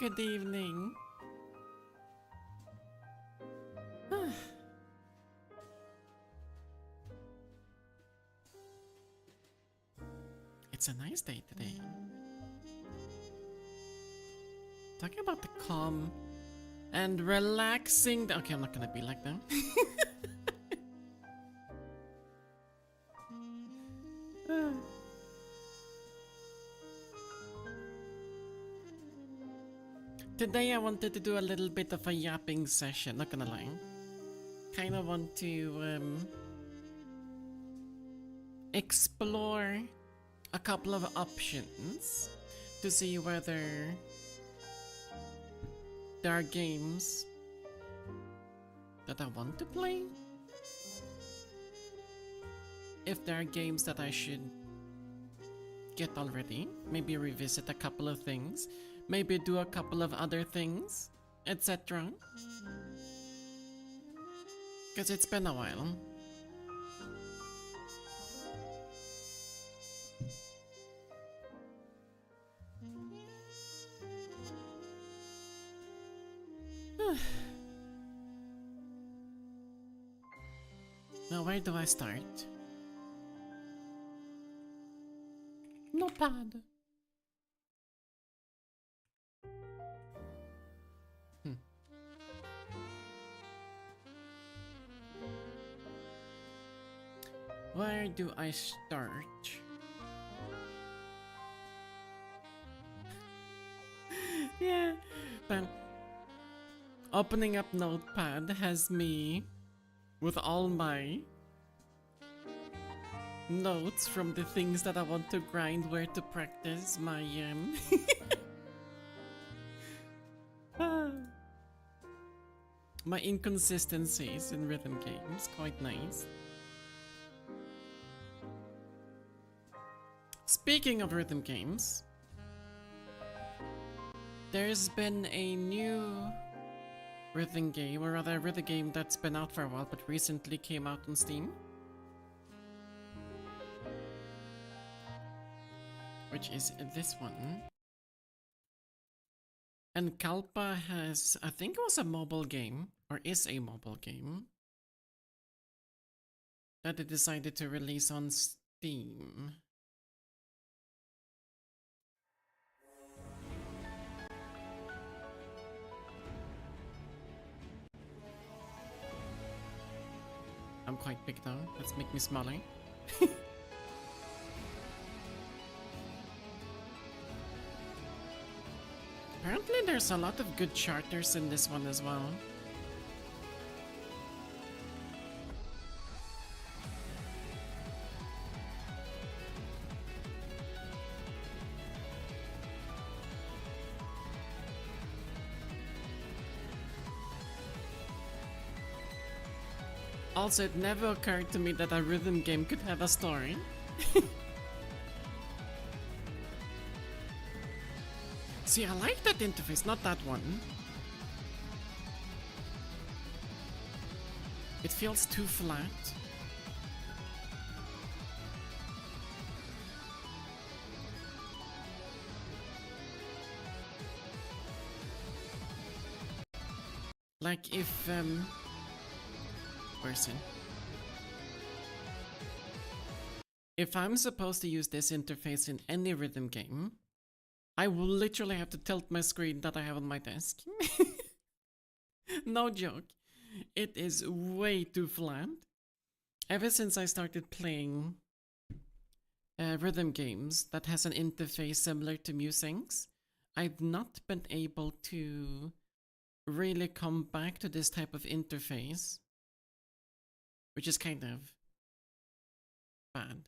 Good evening. It's a nice day today. Talking about the calm and relaxing. Okay, I'm not gonna be like that. Today I wanted to do a little bit of a yapping session, not gonna lie. Kinda want to explore a couple of options to see whether there are games that I want to play. If there are games that I should get already, maybe revisit a couple of things, maybe do a couple of other things, etc. Because it's been a while. Now, where do I start? No pad. Where do I start? Yeah, but opening up Notepad has me with all my notes from the things that I want to grind, where to practice my my inconsistencies in rhythm games. Quite nice. Speaking of rhythm games, there's been a new rhythm game, or rather a rhythm game that's been out for a while but recently came out on Steam, which is this one. And Kalpa has, I think it was a mobile game, or is a mobile game, that they decided to release on Steam. I'm quite big though, let's make me smaller. Apparently there's a lot of good charters in this one as well. Also, it never occurred to me that a rhythm game could have a story. See, I like that interface, not that one. It feels too flat. Like if, person. If I'm supposed to use this interface in any rhythm game, I will literally have to tilt my screen that I have on my desk. No joke. It is way too flat. Ever since I started playing rhythm games that has an interface similar to Musings, I've not been able to really come back to this type of interface, which is kind of bad,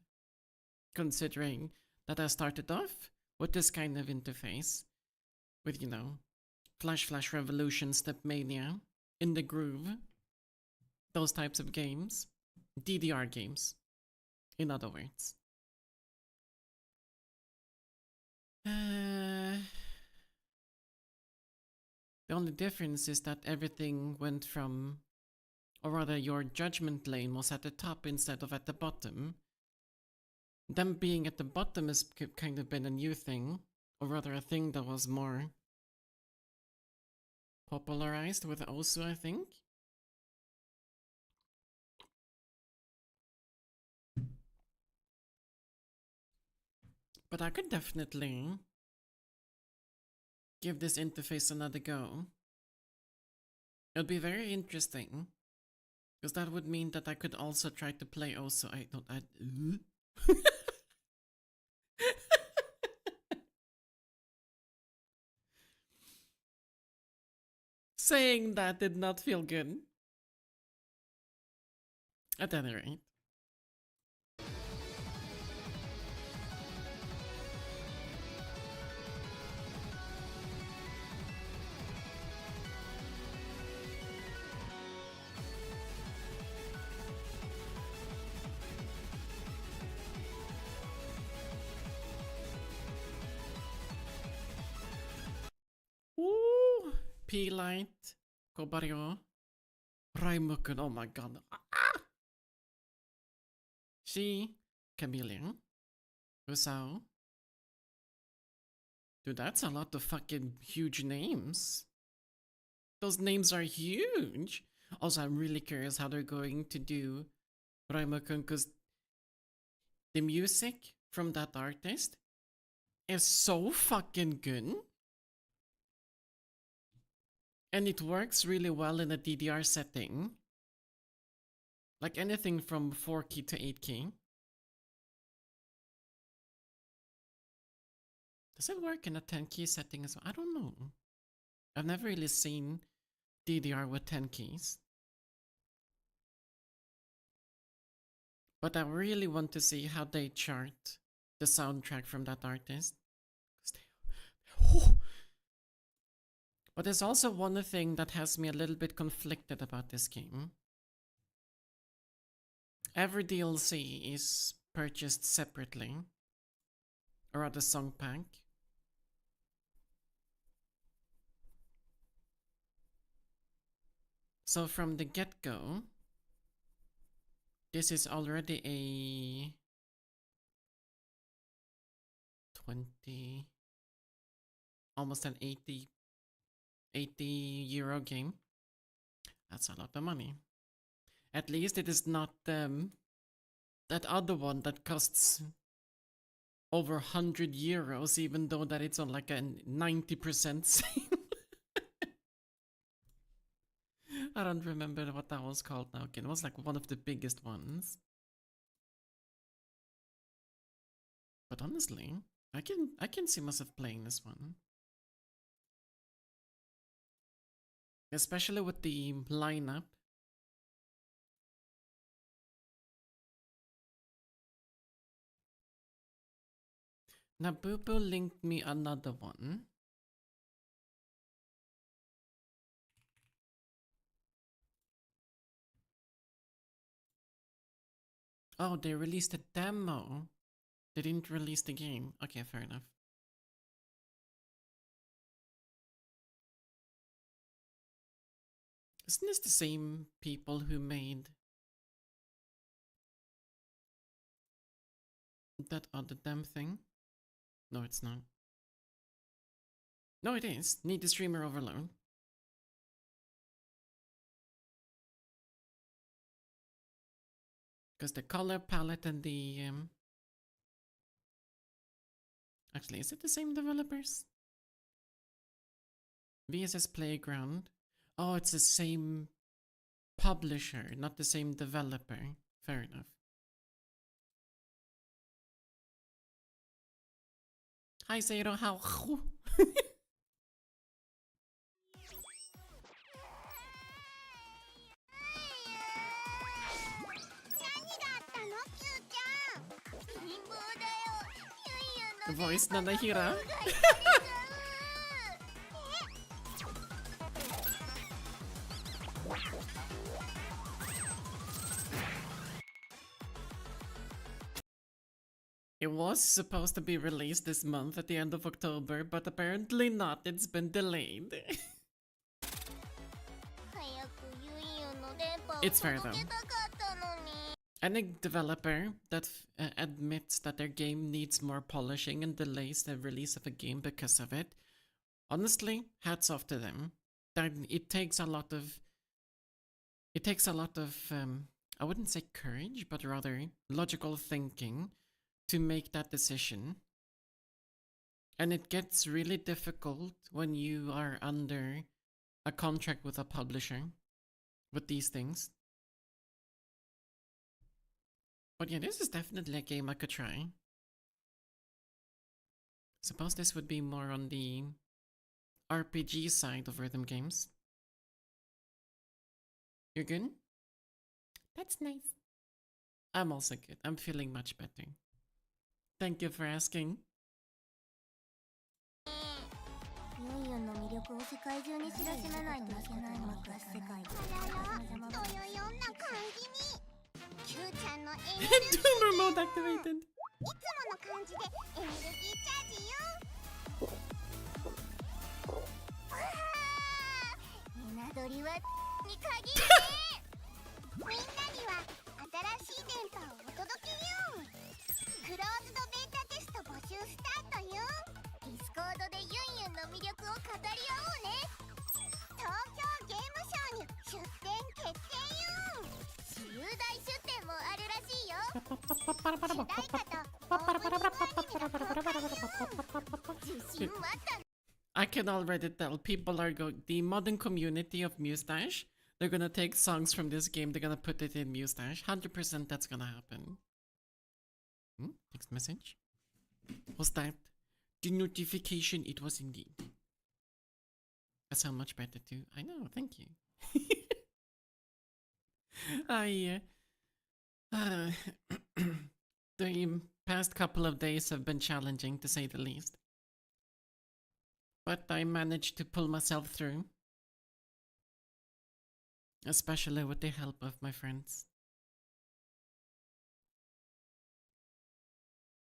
considering that I started off with this kind of interface, with, you know, Flash Revolution, Stepmania, In the Groove, those types of games, DDR games, in other words. The only difference is that everything went from, or rather your judgment lane was at the top instead of at the bottom. Them being at the bottom has kind of been a new thing, or rather a thing that was more popularized with Osu, I think. But I could definitely give this interface another go. It'd be very interesting. Because that would mean that I could also try to play Osu. I don't... Saying that did not feel good. At any rate. Ooh, P-Light, Kobaryo, Raimukun, oh my god. She, Chameleon, Usao. Dude, that's a lot of fucking huge names. Those names are huge. Also, I'm really curious how they're going to do Raimukun, because the music from that artist is so fucking good. And it works really well in a DDR setting. Like anything from 4 key to 8 key. Does it work in a 10 key setting as well? I don't know. I've never really seen DDR with 10 keys. But I really want to see how they chart the soundtrack from that artist. But there's also one thing that has me a little bit conflicted about this game. Every DLC is purchased separately, or at a song pack. So from the get-go, this is already a 20, almost an 80 euro game. That's a lot of money. At least it is not that other one that costs over 100 euros, even though that it's on like a 90% sale. I don't remember what that was called now. Again, it was like one of the biggest ones. But honestly, I can see myself playing this one. Especially with the lineup. Nabubu linked me another one. Oh, they released a demo. They didn't release the game. Okay, fair enough. Isn't this the same people who made that other damn thing? No, it's not. No, it is. Need the streamer overload. Because the color palette and the actually, is it the same developers? VSS Playground. Oh, it's the same publisher, not the same developer. Fair enough. Hi, Zero. How? Voice Nanahira. It was supposed to be released this month at the end of October, but apparently not. It's been delayed. It's fair though. Any developer that admits that their game needs more polishing and delays the release of a game because of it, honestly, hats off to them. that it takes a lot of I wouldn't say courage, but rather logical thinking to make that decision. And it gets really difficult when you are under a contract with a publisher with these things. But yeah, this is definitely a game I could try. Suppose this would be more on the RPG side of rhythm games. You're good? That's nice. I'm also good. I'm feeling much better. Thank you for asking. ユンユンの魅力を世界中に知らしめないといけないのか世界でというような感じに Q ちゃんのエネルギー Tumor mode activated. いつもの感じでエネルギーチャージよ稲取はに限ってみんなには新しい電波をお届けよクローズドベータテスト募集スタートよディスコードでユンユンの魅力を語り合おうね東京ゲームショーに出展決定よ私有大出展もあるらしいよ主題歌とオープニングアニメが公開よ自信はあった I can already tell people are the modern community of Mustache. They're gonna take songs from this game. They're gonna put it in Mustache. 100% that's gonna happen. Text message. Was that the notification? It was indeed. I sound much better too. I know. Thank you. The past couple of days have been challenging to say the least. But I managed to pull myself through. Especially with the help of my friends.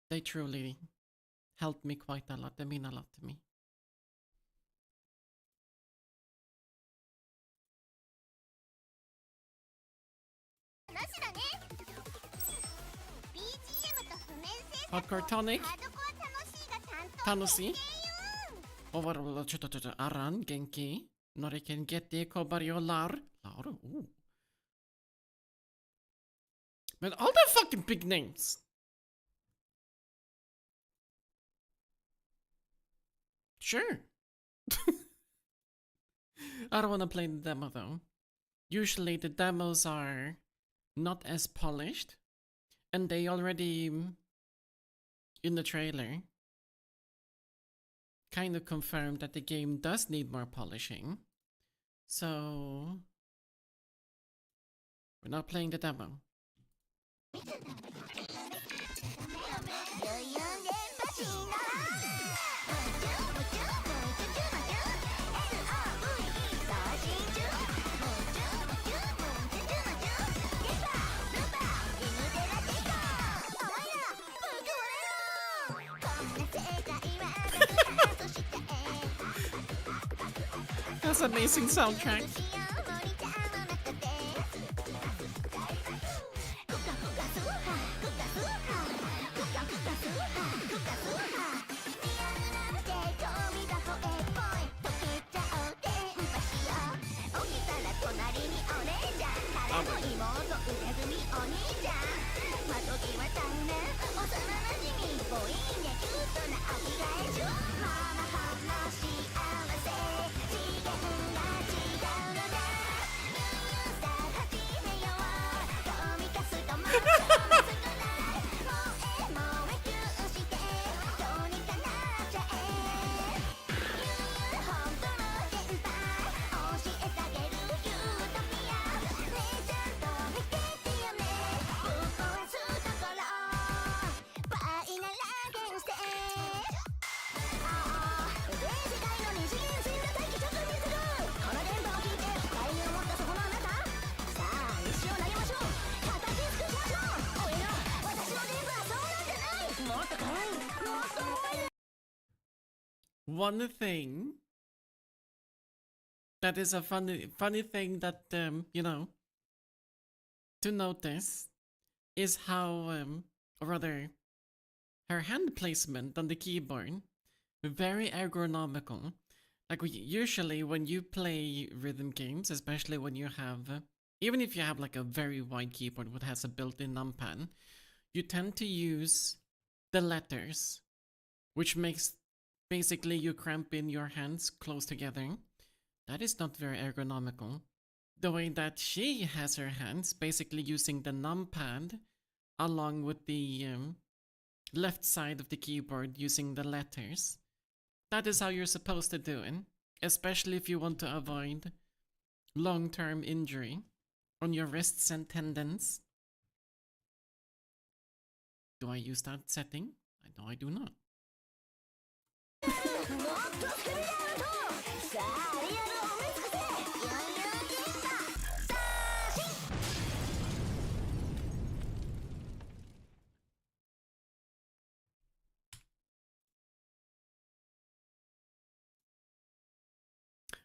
They truly helped me quite a lot. They mean a lot to me. Hardcore tonic? Tanoshi? Aran genki? Noriken gete kobaryo lar? Lar? Ooh. Man, all the fucking big names! Sure. I don't want to play the demo though. Usually the demos are not as polished, and they already, in the trailer, kind of confirmed that the game does need more polishing. So, we're not playing the demo. That's an amazing soundtrack. One thing that is a funny thing that, you know, to notice is how, or rather, her hand placement on the keyboard, very ergonomical. Like usually when you play rhythm games, especially when you have, even if you have like a very wide keyboard that has a built-in numpad, you tend to use the letters, which makes basically you cramp in your hands close together. That is not very ergonomical. The way that she has her hands, basically using the numpad along with the left side of the keyboard using the letters. That is how you're supposed to do it, especially if you want to avoid long-term injury on your wrists and tendons. Do I use that setting? No, I do not.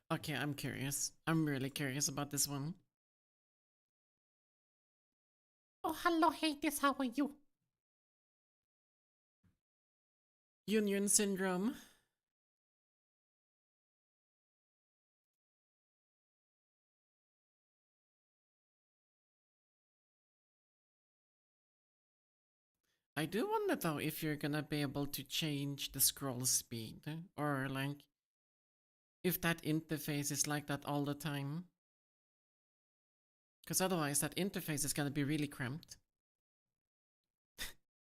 Okay, I'm curious. I'm really curious about this one. Oh, hello, Hades, how are you? Union syndrome. I do wonder though if you're gonna be able to change the scroll speed, or like if that interface is like that all the time. Because otherwise that interface is gonna be really cramped.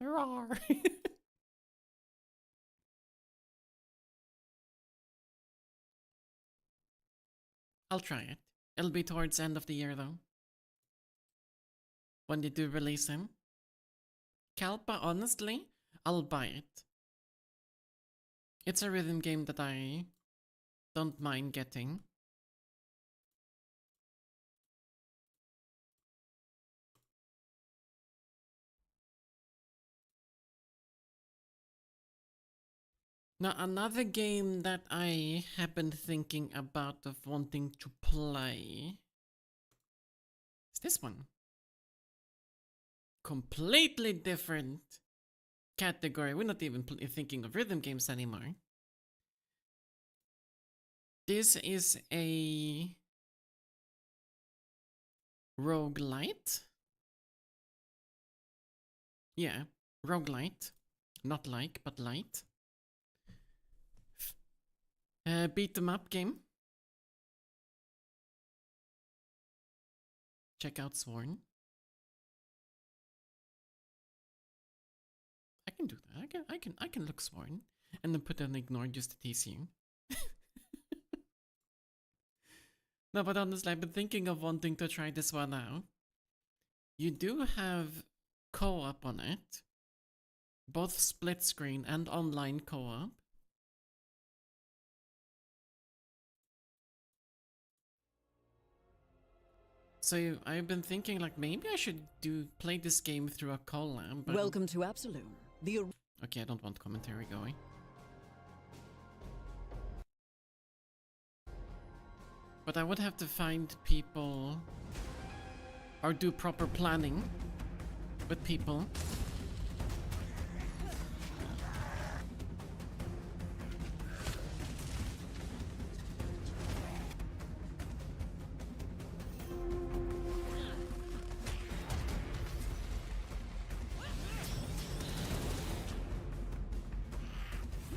Roar. I'll try it. It'll be towards the end of the year though, when they do release him. Kalpa, honestly, I'll buy it. It's a rhythm game that I don't mind getting. Now, another game that I have been thinking about of wanting to play is this one. Completely different category. We're not even thinking of rhythm games anymore. This is a roguelite. Yeah, roguelite. Not like, but light. Beat 'em up game. Check out Sworn. I can do that. I can look Sworn and then put an ignore just to tease you. No, but honestly, I've been thinking of wanting to try this one out. You do have co-op on it, both split screen and online co-op. So I've been thinking like maybe I should play this game through a collab. But Welcome to Absolom. Okay, I don't want commentary going. But I would have to find people or do proper planning with people.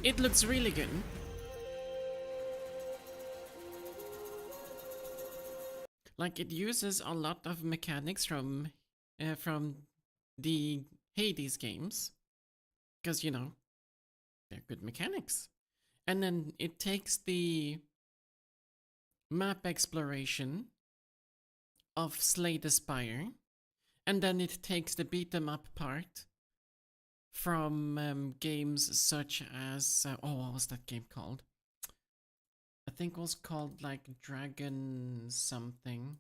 It looks really good. Like it uses a lot of mechanics from the Hades games, because you know they're good mechanics, and then it takes the map exploration of Slay the Spire, and then it takes the beat 'em up part from games such as what was that game called? I think it was called like Dragon something.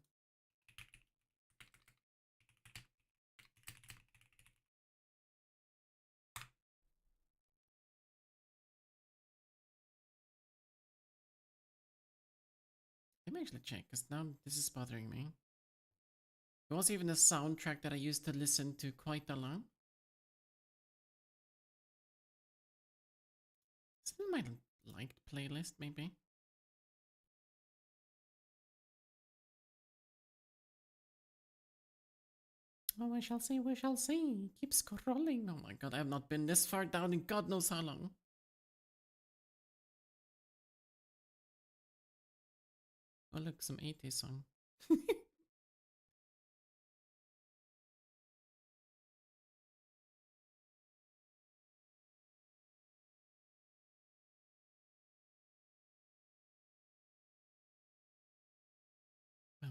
Let me actually check, because now this is bothering me. It was even a soundtrack that I used to listen to quite a lot. It's in my liked playlist, maybe. So we shall see, we shall see. Keep scrolling. Oh my god, I have not been this far down in God knows how long. Oh look, some 80s song.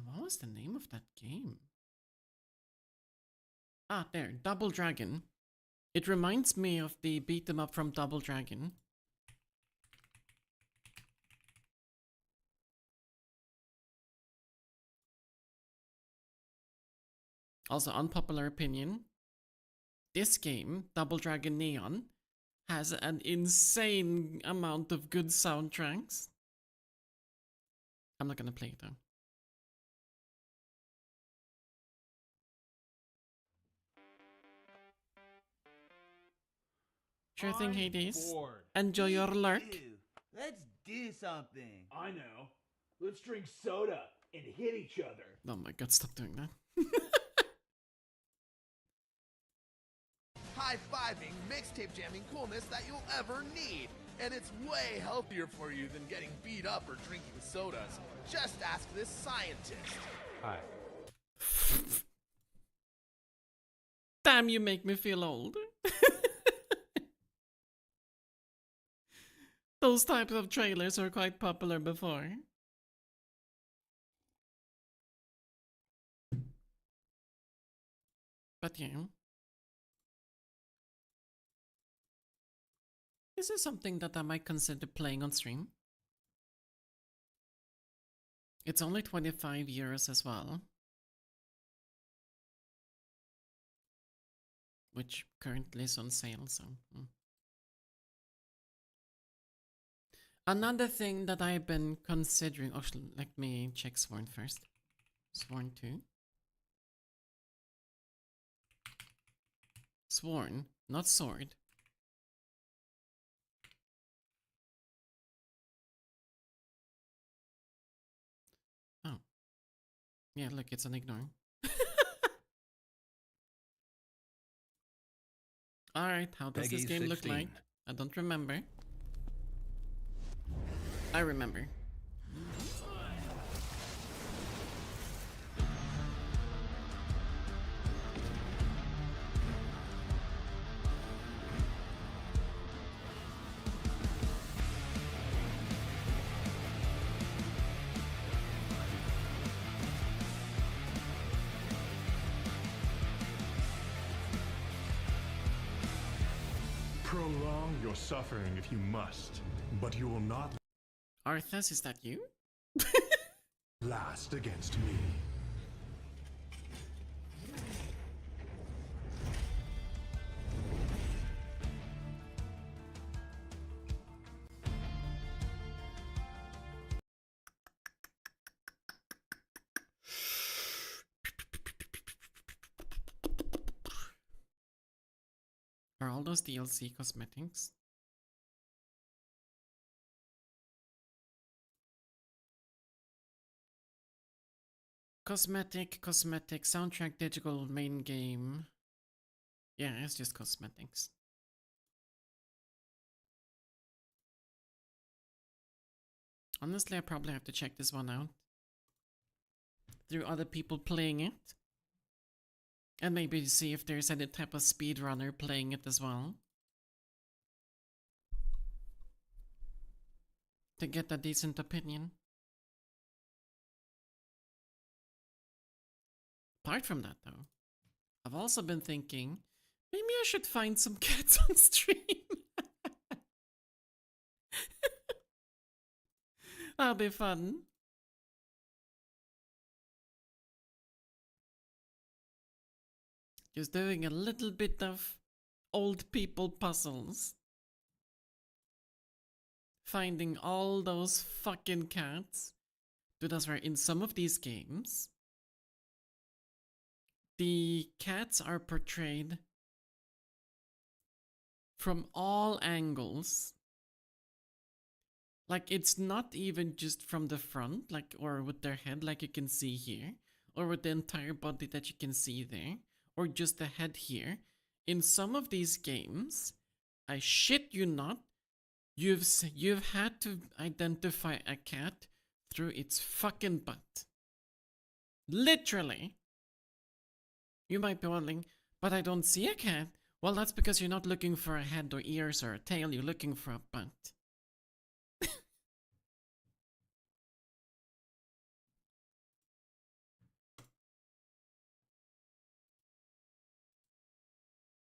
What was the name of that game? Ah, there, Double Dragon. It reminds me of the beat 'em up from Double Dragon. Also, unpopular opinion. This game, Double Dragon Neon, has an insane amount of good soundtracks. I'm not gonna play it though. Sure thing, Hades. Bored. Enjoy your lurk. Let's do something. I know. Let's drink soda and hit each other. Oh my god, stop doing that. High-fiving, mixtape jamming coolness that you'll ever need. And it's way healthier for you than getting beat up or drinking sodas. Just ask this scientist. Hi. Damn, you make me feel old. Those types of trailers were quite popular before. But yeah. This is something that I might consider playing on stream. It's only 25 euros as well. Which currently is on sale, so... Another thing that I've been considering... Oh, let me check Sworn first. Sworn 2. Sworn, not sword. Oh. Yeah, look, it's an ignore. Alright, how does this game look like? I don't remember. I remember. Prolong your suffering if you must, but you will not Arthas, is that you? last against me. Are all those DLC cosmetics? Cosmetic, soundtrack, digital, main game. Yeah, it's just cosmetics. Honestly, I probably have to check this one out through other people playing it. And maybe see if there's any type of speedrunner playing it as well. To get a decent opinion. Apart from that though, I've also been thinking, maybe I should find some cats on stream. That'll be fun. Just doing a little bit of old people puzzles. Finding all those fucking cats. Dude, that's right, in some of these games, the cats are portrayed from all angles. Like, it's not even just from the front, like, or with their head, like you can see here, or with the entire body that you can see there, or just the head here, in some of these games, I shit you not, you've had to identify a cat through its fucking butt. Literally. You might be wondering, but I don't see a cat. Well, that's because you're not looking for a head or ears or a tail, you're looking for a butt.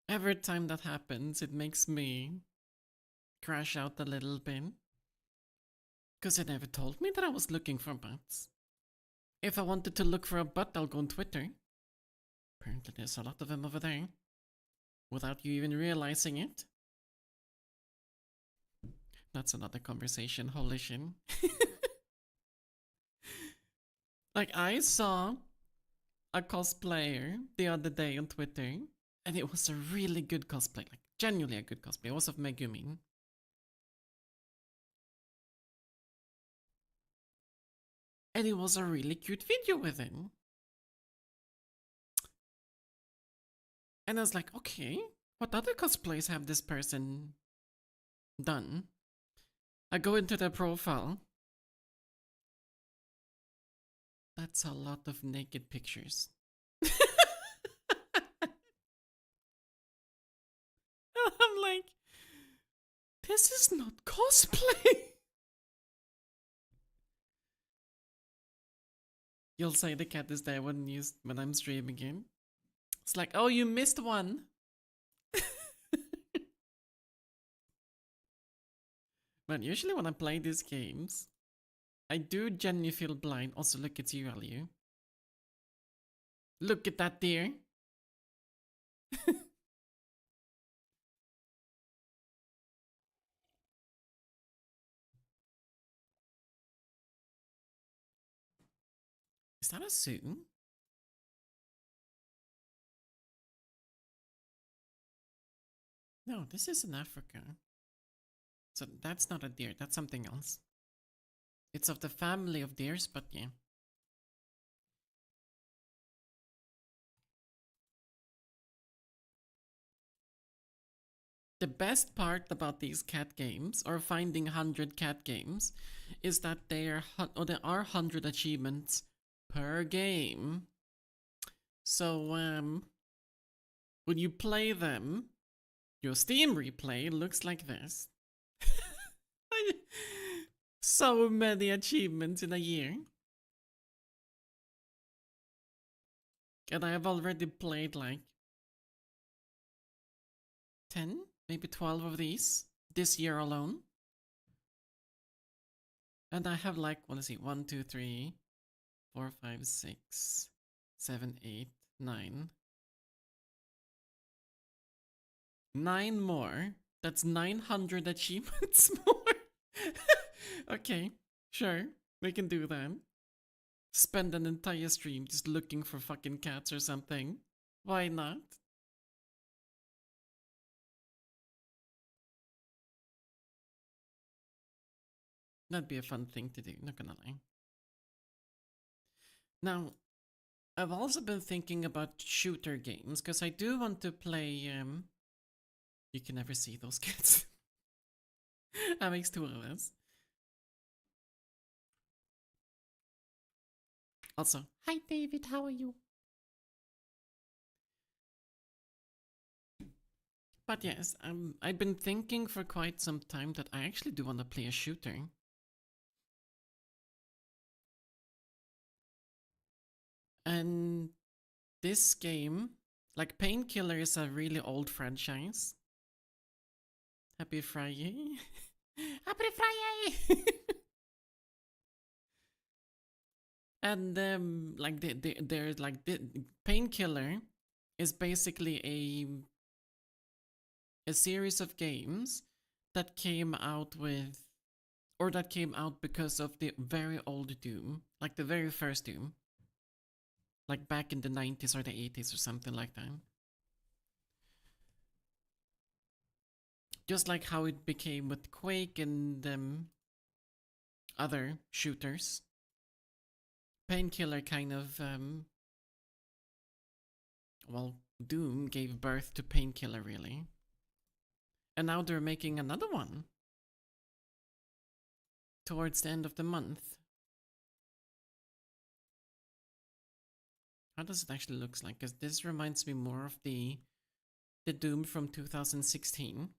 Every time that happens, it makes me crash out a little bit. Because it never told me that I was looking for butts. If I wanted to look for a butt, I'll go on Twitter. Apparently there's a lot of them over there. Without you even realizing it. That's another conversation, holy shit. Like, I saw a cosplayer the other day on Twitter, and it was a really good cosplay, like genuinely a good cosplay. It was of Megumin. And it was a really cute video with him. And I was like, okay, what other cosplays have this person done? I go into their profile. That's a lot of naked pictures. I'm like, this is not cosplay. You'll say the cat is there when I'm streaming in. It's like, oh, you missed one. But usually when I play these games, I do genuinely feel blind. Also, look, it's you, Aliu. Look at that deer. Is that a zoo? No, this is in Africa. So that's not a deer, that's something else. It's of the family of deers, but yeah. The best part about these cat games, or finding 100 cat games, is that there are 100 achievements per game. So, when you play them, your Steam replay looks like this. So many achievements in a year. And I have already played like 10, maybe 12 of these this year alone. And I have like, well, let's see, 1, 2, 3, 4, 5, 6, 7, 8, 9. 9 more. That's 900 achievements more. Okay, sure, we can do that. Spend an entire stream just looking for fucking cats or something. Why not? That'd be a fun thing to do, not gonna lie. Now, I've also been thinking about shooter games, because I do want to play, You can never see those cats. That makes two of us. Also, Hi, David. How are you? but yes, I've been thinking for quite some time that I actually do want to play a shooter. And this game, like Painkiller, is a really old franchise. Happy Friday. Happy Friday! And like there's like Painkiller is basically a series of games that came out with, or that came out because of the very old Doom, like the very first Doom, like back in the 90s or the 80s or something like that. Just like how it became with Quake and other shooters. Painkiller kind of well, Doom gave birth to Painkiller, really. And now they're making another one towards the end of the month. How does it actually look like? Because this reminds me more of the Doom from 2016.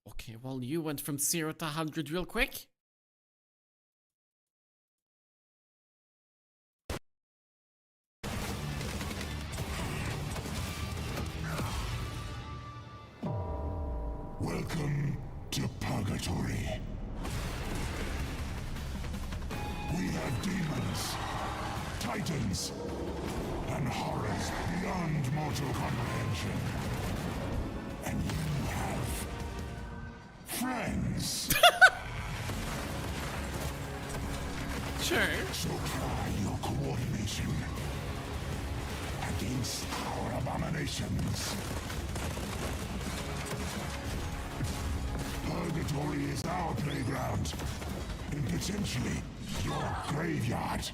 Okay, well, you went from 0 to 100 real quick. Welcome to Purgatory. We have demons, titans, and horrors beyond mortal comprehension. And you have friends. Sure. So try your coordination against our abominations. Purgatory is our playground, and potentially your graveyard.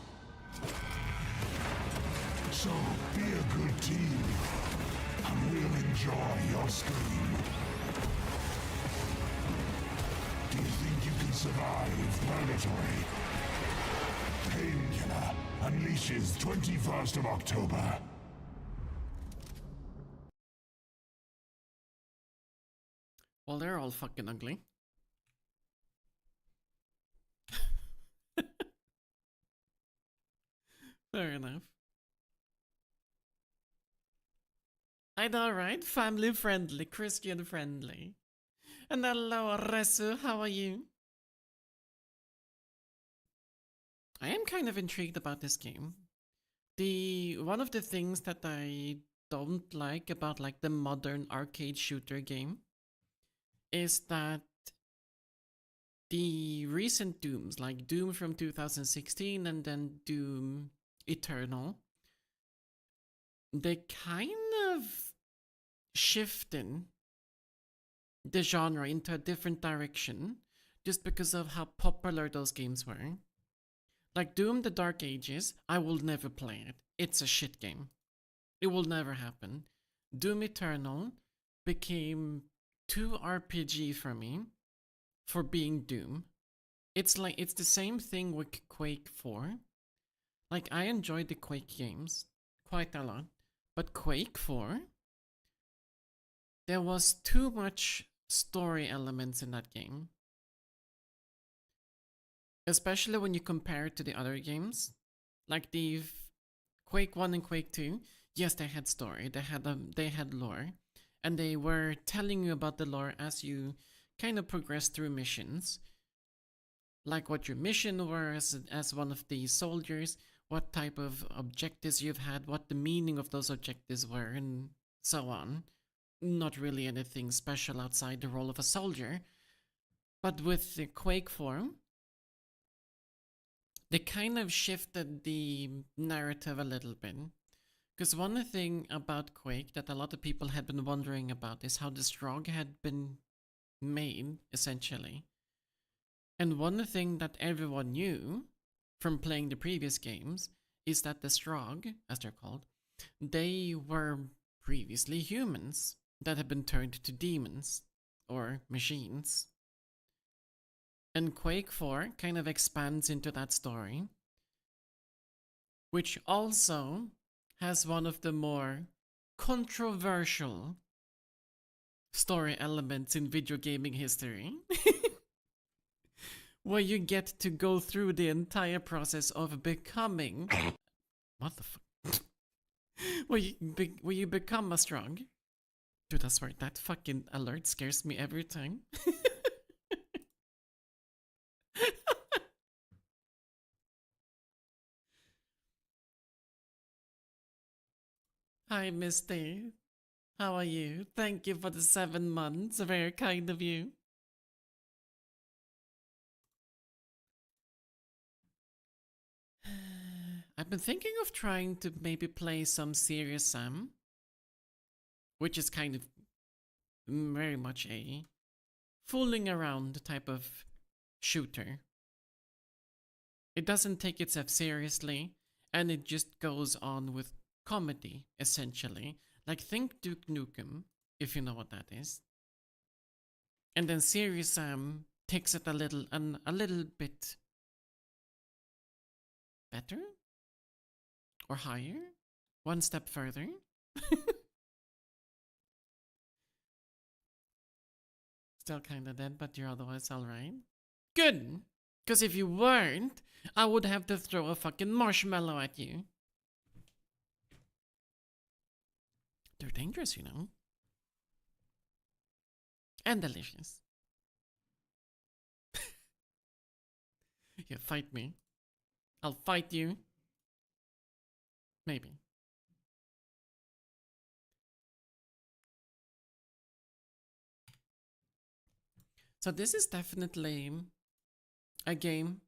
So be a good team, and we'll enjoy your scream. Do you think you can survive Purgatory? Painkiller unleashes 21st of October. Well, they're all fucking ugly. Fair enough. I know, right? Family friendly, Christian friendly. And hello, Resu, how are you? I am kind of intrigued about this game. One of the things that I don't like about like the modern arcade shooter game is that the recent Dooms, like Doom from 2016 and then Doom Eternal, they kind of shifting the genre into a different direction just because of how popular those games were. Like Doom the Dark Ages, I will never play it. It's a shit game. It will never happen. Doom Eternal became too RPG for me for being Doom. It's the same thing with Quake 4. Like I enjoyed the Quake games quite a lot, but Quake 4, there was too much story elements in that game. Especially when you compare it to the other games. Like the Quake 1 and Quake 2, yes, they had story, they had lore, and they were telling you about the lore as you kind of progress through missions. Like what your mission was as one of the soldiers, what type of objectives you've had, what the meaning of those objectives were, and so on. Not really anything special outside the role of a soldier. But with the Quake 4, they kind of shifted the narrative a little bit. Because one thing about Quake that a lot of people had been wondering about is how the Strogg had been made, essentially. And one thing that everyone knew from playing the previous games is that the Strogg, as they're called, they were previously humans that had been turned to demons or machines. And Quake 4 kind of expands into that story, which also has one of the more controversial story elements in video gaming history. Where you get to go through the entire process of becoming... What the fuck? where you become a Strogg. Dude, I swear, that fucking alert scares me every time. Hi, Misty. How are you? Thank you for the 7 months. Very kind of you. I've been thinking of trying to maybe play some Serious Sam, which is kind of very much a fooling around type of shooter. It doesn't take itself seriously, and it just goes on with comedy, essentially. Like, think Duke Nukem, if you know what that is. And then Serious Sam takes it a little bit better or higher, one step further. Still kind of dead, but you're otherwise alright. Good! Because if you weren't, I would have to throw a fucking marshmallow at you. They're dangerous, you know. And delicious. Yeah, fight me. I'll fight you. Maybe. So this is definitely a game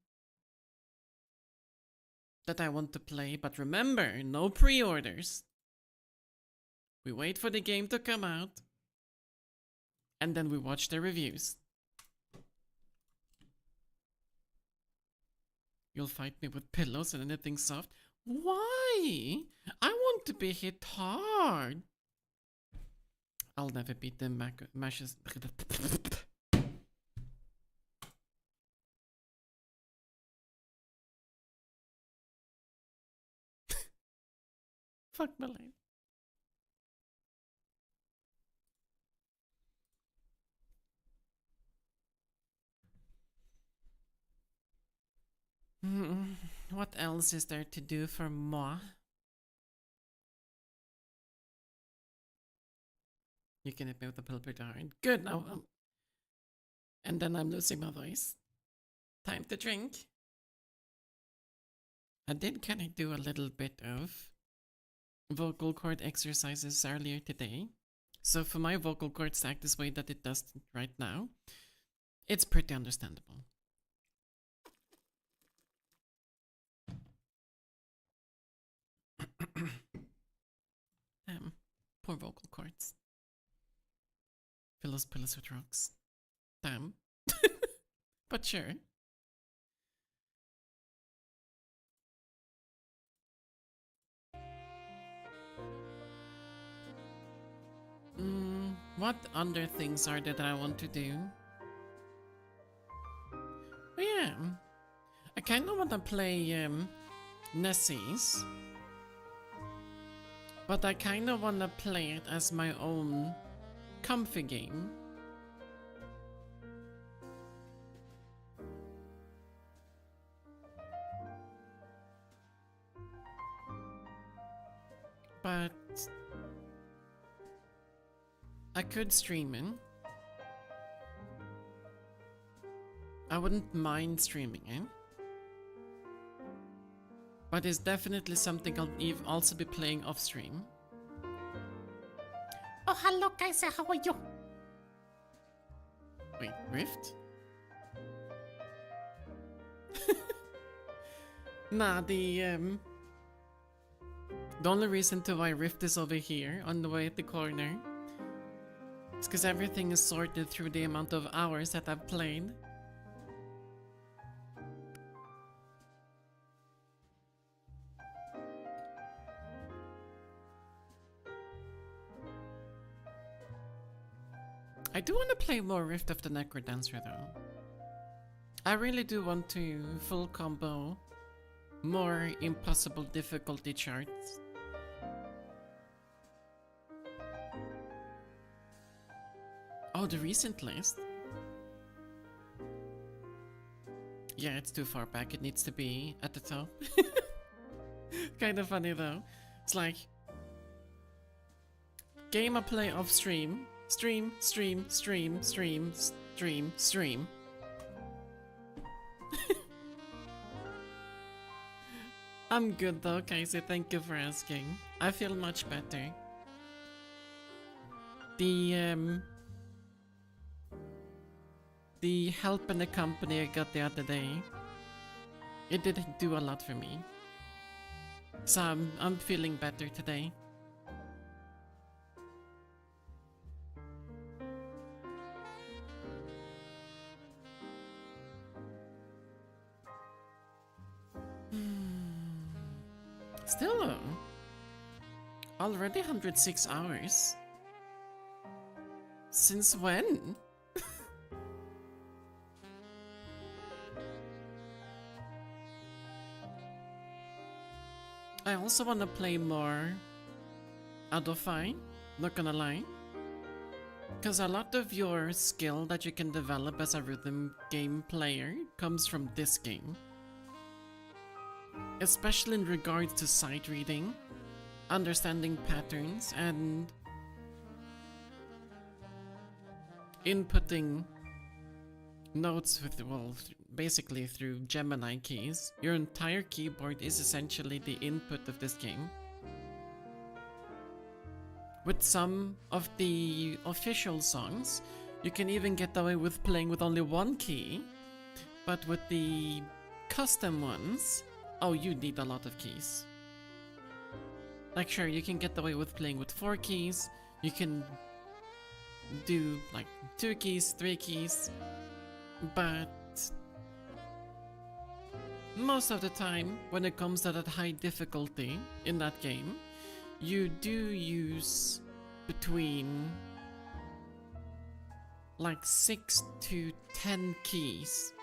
that I want to play, but remember, no pre-orders. We wait for the game to come out, and then we watch the reviews. You'll fight me with pillows and anything soft. Why? I want to be hit hard. I'll never beat the mashes. Fuck my life. What else is there to do for moi? You can hit me with a pill pretty hard. Good, now. And then I'm losing my voice. Time to drink. I did kind of do a little bit of vocal cord exercises earlier today. So for my vocal cords to act this way that it does right now, it's pretty understandable. Poor vocal cords. Pillows with rocks. Damn. But sure. What other things are there that I want to do? Oh yeah. I kinda wanna play Nessie's. But I kinda wanna play it as my own comfy game. But I could stream it. I wouldn't mind streaming it. But it's definitely something I'll also be playing off stream. Oh, hello guys, how are you? Wait, Rift? Nah, the only reason to why Rift is over here on the way at the corner is because everything is sorted through the amount of hours that I've played. I do want to play more Rift of the Necrodancer though. I really do want to full combo more impossible difficulty charts. Oh, the recent list? Yeah, it's too far back. It needs to be at the top. Kind of funny though. It's like game I play off stream. Stream. I'm good though, Casey. Thank you for asking. I feel much better. The help and the company I got the other day, it didn't do a lot for me. So I'm feeling better today. Still, already 106 hours. Since when? I also want to play more Adofai, not gonna lie. Because a lot of your skill that you can develop as a rhythm game player comes from this game. Especially in regards to sight reading, understanding patterns, and inputting notes with, well, basically through Gemini keys. Your entire keyboard is essentially the input of this game. With some of the official songs, you can even get away with playing with only one key, but with the custom ones, oh, you need a lot of keys. Like, sure, you can get away with playing with 4 keys, you can do like 2 keys, 3 keys, but most of the time, when it comes to that high difficulty in that game, you do use between like 6 to 10 keys,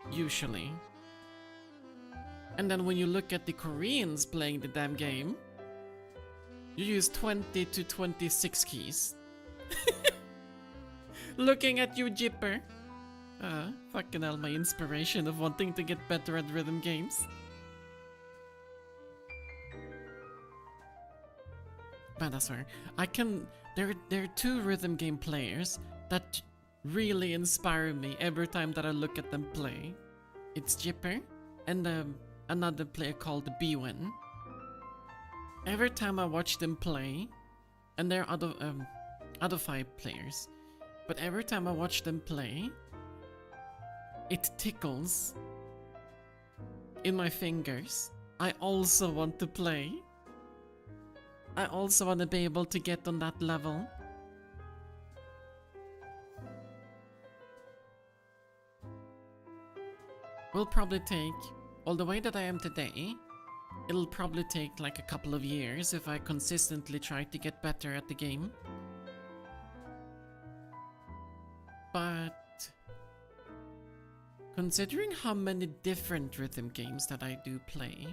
usually. And then when you look at the Koreans playing the damn game, you use 20 to 26 keys. Looking at you, Jipper. Fucking hell, my inspiration of wanting to get better at rhythm games. But I swear, there are 2 rhythm game players that really inspire me every time that I look at them play. It's Jipper and another player called Bwin. Every time I watch them play, and they're other 5 players, but every time I watch them play, it tickles in my fingers. I also want to play. I also want to be able to get on that level. Will probably take, well, the way that I am today, it'll probably take like a couple of years if I consistently try to get better at the game. But considering how many different rhythm games that I do play,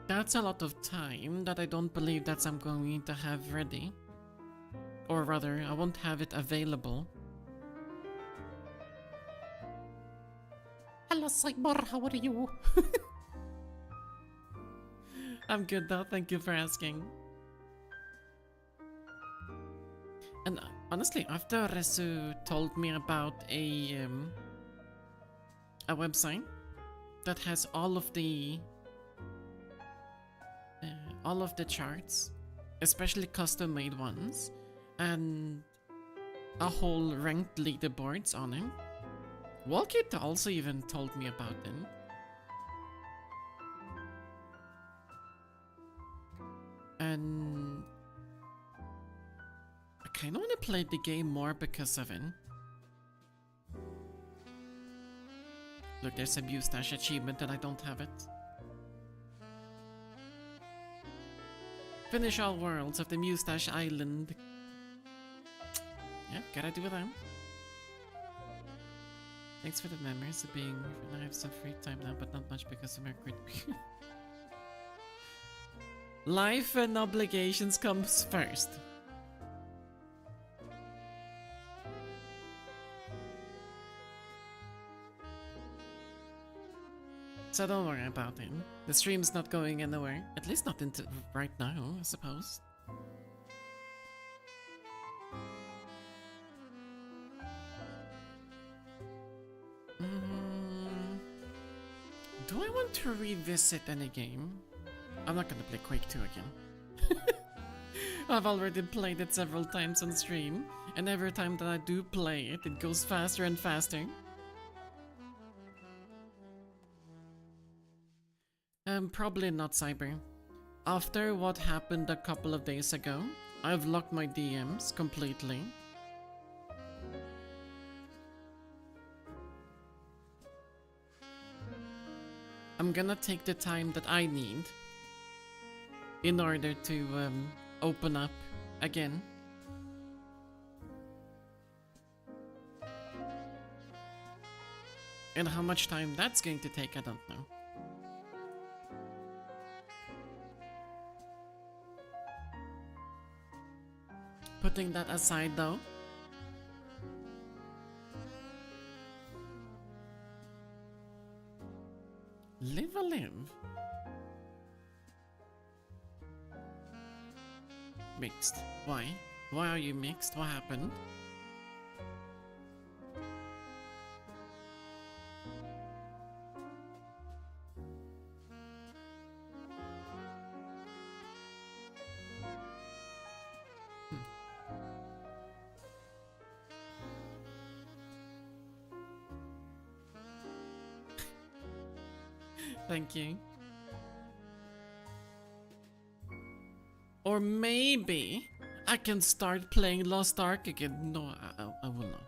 that's a lot of time that I don't believe that I'm going to have ready. Or rather, I won't have it available. Hello, Cyber, how are you? I'm good though, thank you for asking. And honestly, after Resu told me about a website that has all of the charts, especially custom-made ones, and a whole ranked leaderboards on it. Walkit also even told me about them. And I kinda wanna play the game more because of it. Look, there's a Mustache achievement and I don't have it. Finish all worlds of the Mustache Island. Yeah, gotta do that. Thanks for the memories of being. I have some free time now, but not much because of my great. Life and obligations comes first. So don't worry about it. The stream's not going anywhere. At least not into right now, I suppose. Do I want to revisit any game? I'm not gonna play Quake 2 again. I've already played it several times on stream, and every time that I do play it, it goes faster and faster. Probably not Cyber. After what happened a couple of days ago, I've locked my DMs completely. I'm I'm gonna take the time that I need in order to open up again. And how much time that's going to take, I don't know. Putting that aside though, live a live. Mixed. Why? Why are you mixed? What happened? Thank you. Or maybe I can start playing Lost Ark again. No, I will not.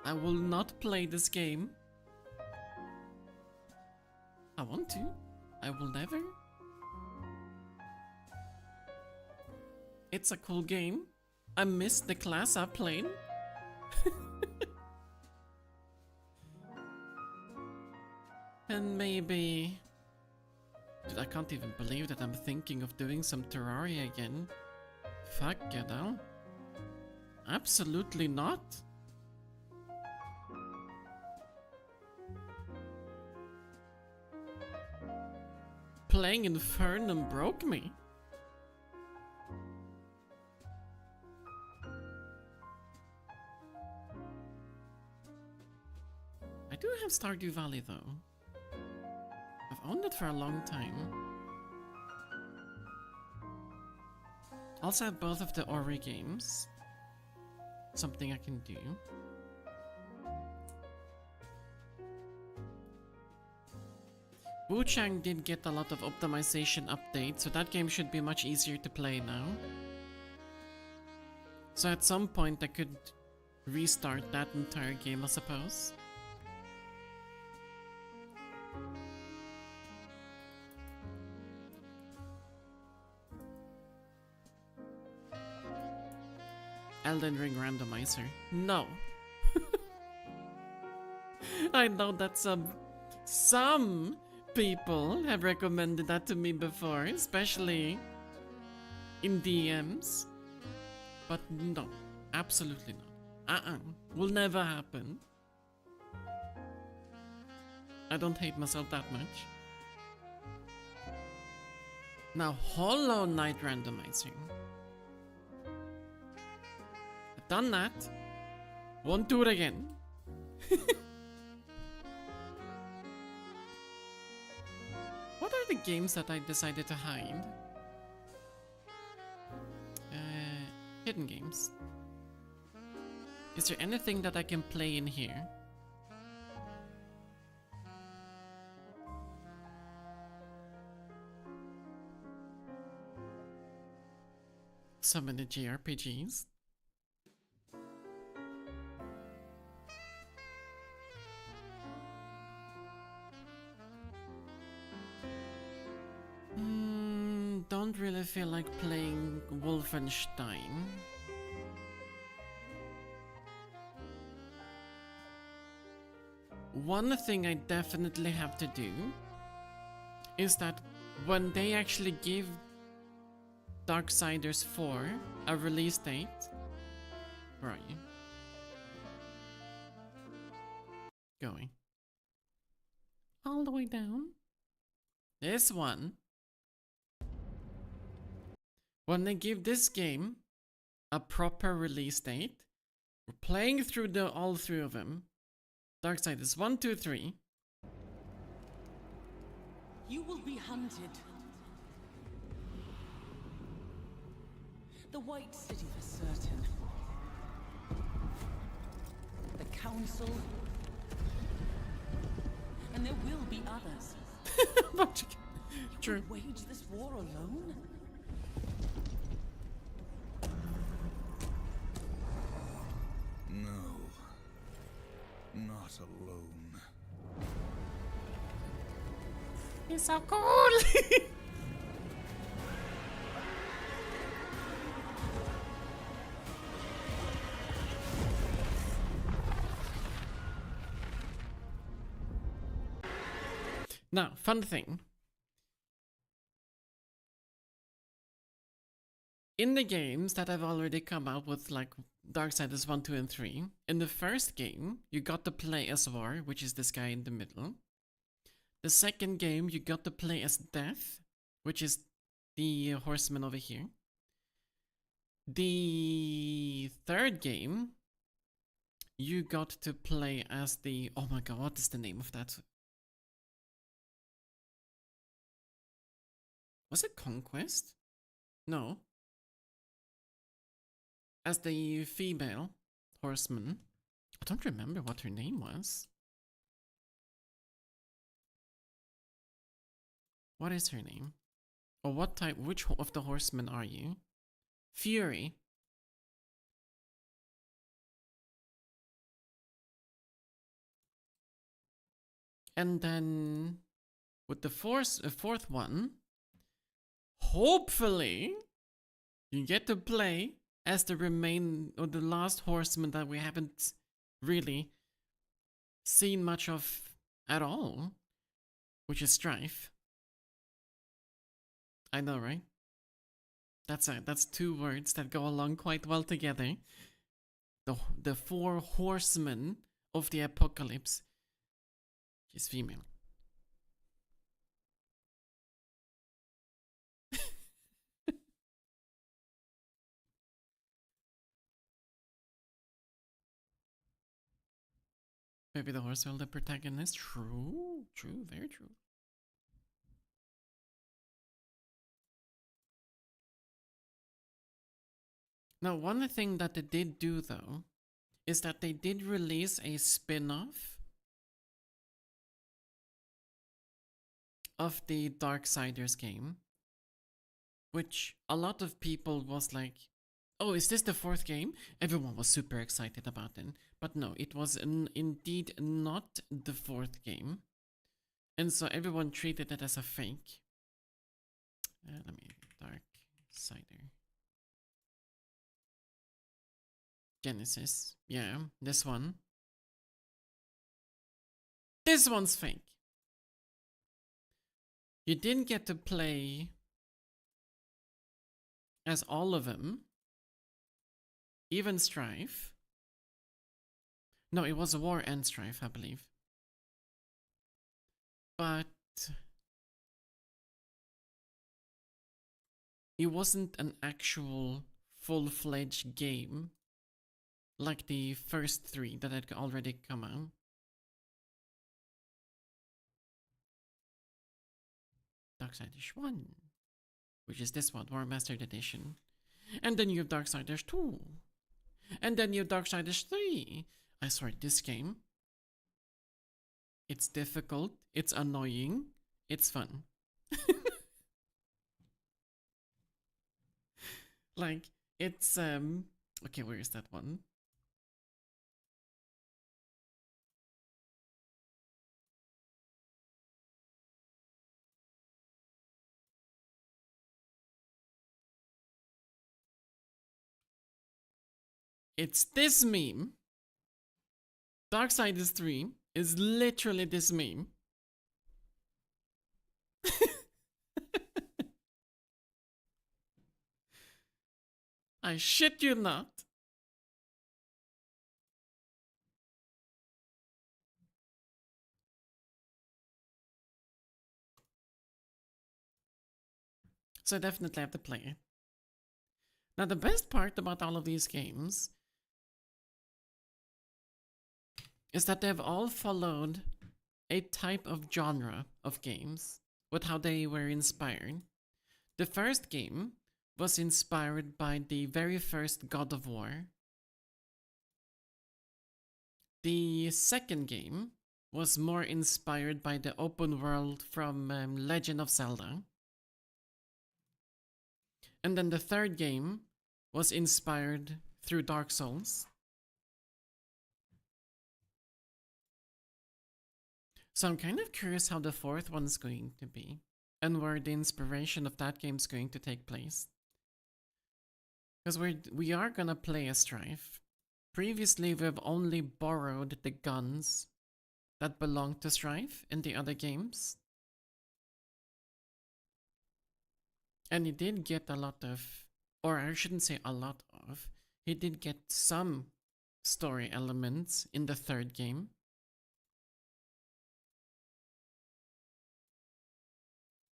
I will not play this game. I want to. I will never. It's a cool game. I missed the class I played. And maybe... Dude, I can't even believe that I'm thinking of doing some Terraria again. Fuck it, hell. Absolutely not. Playing Infernum broke me. I do have Stardew Valley though. I've owned it for a long time. Also have both of the Ori games. Something I can do. Wuchang did get a lot of optimization updates, so that game should be much easier to play now. So at some point I could restart that entire game, I suppose. Elden Ring randomizer. No. I know that some people have recommended that to me before, especially in DMs. But no, absolutely not. Will never happen. I don't hate myself that much. Now, Hollow Knight randomizing. Done that. Won't do it again. What are the games that I decided to hide? Hidden games. Is there anything that I can play in here? So many JRPGs. Don't really feel like playing Wolfenstein. One thing I definitely have to do is that when they actually give Darksiders 4 a release date, where are you? Going. All the way down. This one. When they give this game a proper release date, we're playing through all three of them. Darksiders 1, 2, 3. You will be hunted. The White City for certain. The Council. And there will be others. True. You wage this war alone? No. Not alone. He's so cool! Now, fun thing. In the games that have already come out with like Darksiders 1, 2, and 3, in the first game, you got to play as War, which is this guy in the middle. The second game, you got to play as Death, which is the horseman over here. The third game, you got to play as the... Oh my god, what is the name of that? Was it Conquest? No. As the female horseman. I don't remember what her name was. What is her name? Or what type, which of the horsemen are you? Fury. And then with the fourth one, hopefully you get to play as the the last horseman that we haven't really seen much of at all, which is Strife. I know, right? That's two words that go along quite well together. The four horsemen of the apocalypse. She's female. Maybe the horse will the protagonist. True, very true. Now, one thing that they did do though is that they did release a spin-off of the Darksiders game, which a lot of people was like, oh, is this the fourth game? Everyone was super excited about it. But no, it was indeed not the fourth game. And so everyone treated it as a fake. Let me, Darksider. Genesis. Yeah, this one. This one's fake. You didn't get to play as all of them. Even Strife. No, it was War and Strife, I believe. But it wasn't an actual full-fledged game like the first three that had already come out. Darksiders 1, which is this one, War Mastered Edition. And then you have Darksiders 2. And then you have Darksiders 3. I swear, this game, it's difficult, it's annoying, it's fun. Like, it's, okay, where is that one? It's this meme. Darksiders 3 is literally this meme. I shit you not. So I definitely have to play it. Now the best part about all of these games is that they've all followed a type of genre of games with how they were inspired. The first game was inspired by the very first God of War. The second game was more inspired by the open world from Legend of Zelda. And then the third game was inspired through Dark Souls. So I'm kind of curious how the fourth one's going to be, and where the inspiration of that game's going to take place. Because we are gonna play a Strife. Previously, we've only borrowed the guns that belong to Strife in the other games. And he did get a lot of, or I shouldn't say a lot of, he did get some story elements in the third game.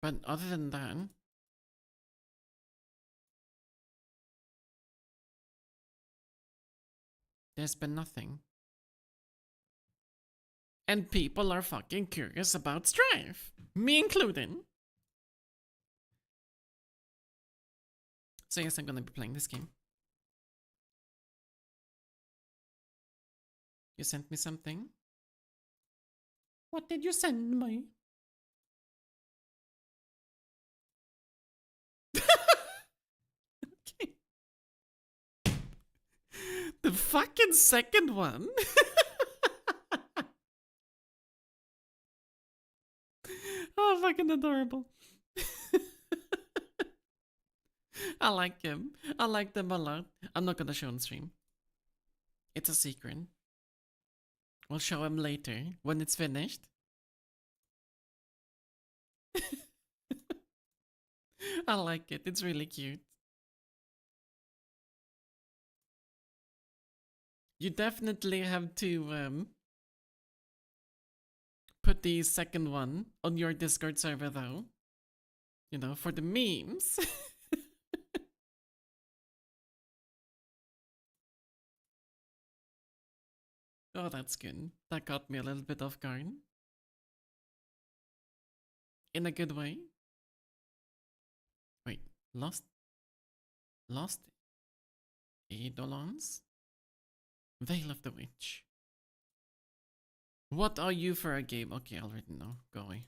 But other than that, there's been nothing. And people are fucking curious about Strife, me included. So yes, I'm gonna be playing this game. You sent me something? What did you send me? Okay. The fucking second one. Oh, fucking adorable. I like him. I like them a lot. I'm not gonna show on stream. It's a secret. We'll show him later when it's finished. I like it. It's really cute. You definitely have to put the second one on your Discord server though. You know, for the memes. Oh, that's good. That got me a little bit off guard. In a good way. Wait, lost Eidolons? Veil of the Witch. What are you for a game? Okay, I already know. Go away.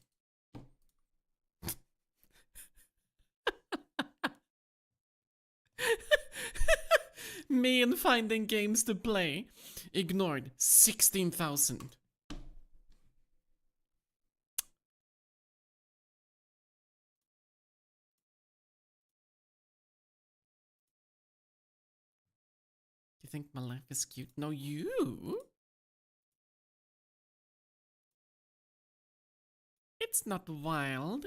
Me and finding games to play. Ignored. 16,000. You think my life is cute? No, you? It's not wild.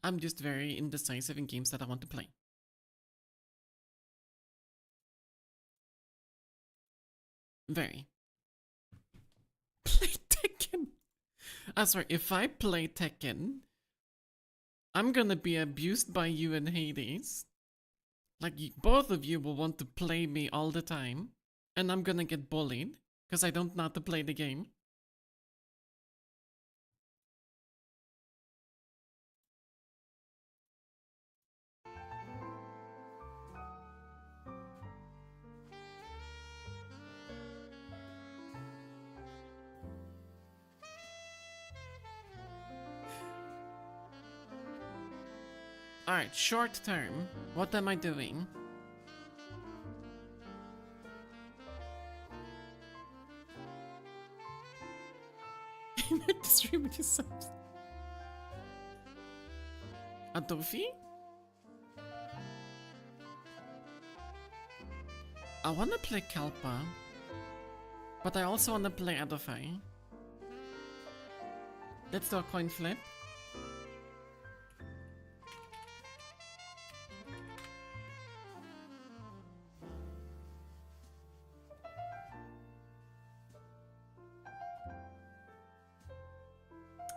I'm just very indecisive in games that I want to play. Very. Play Tekken. I swear, if I play Tekken, I'm gonna be abused by you and Hades. Like, both of you will want to play me all the time, and I'm gonna get bullied because I don't know how to play the game. Alright, short term. What am I doing? Distribute yourselves. Adofi? I wanna play Kalpa, but I also wanna play Adofi. Let's do a coin flip.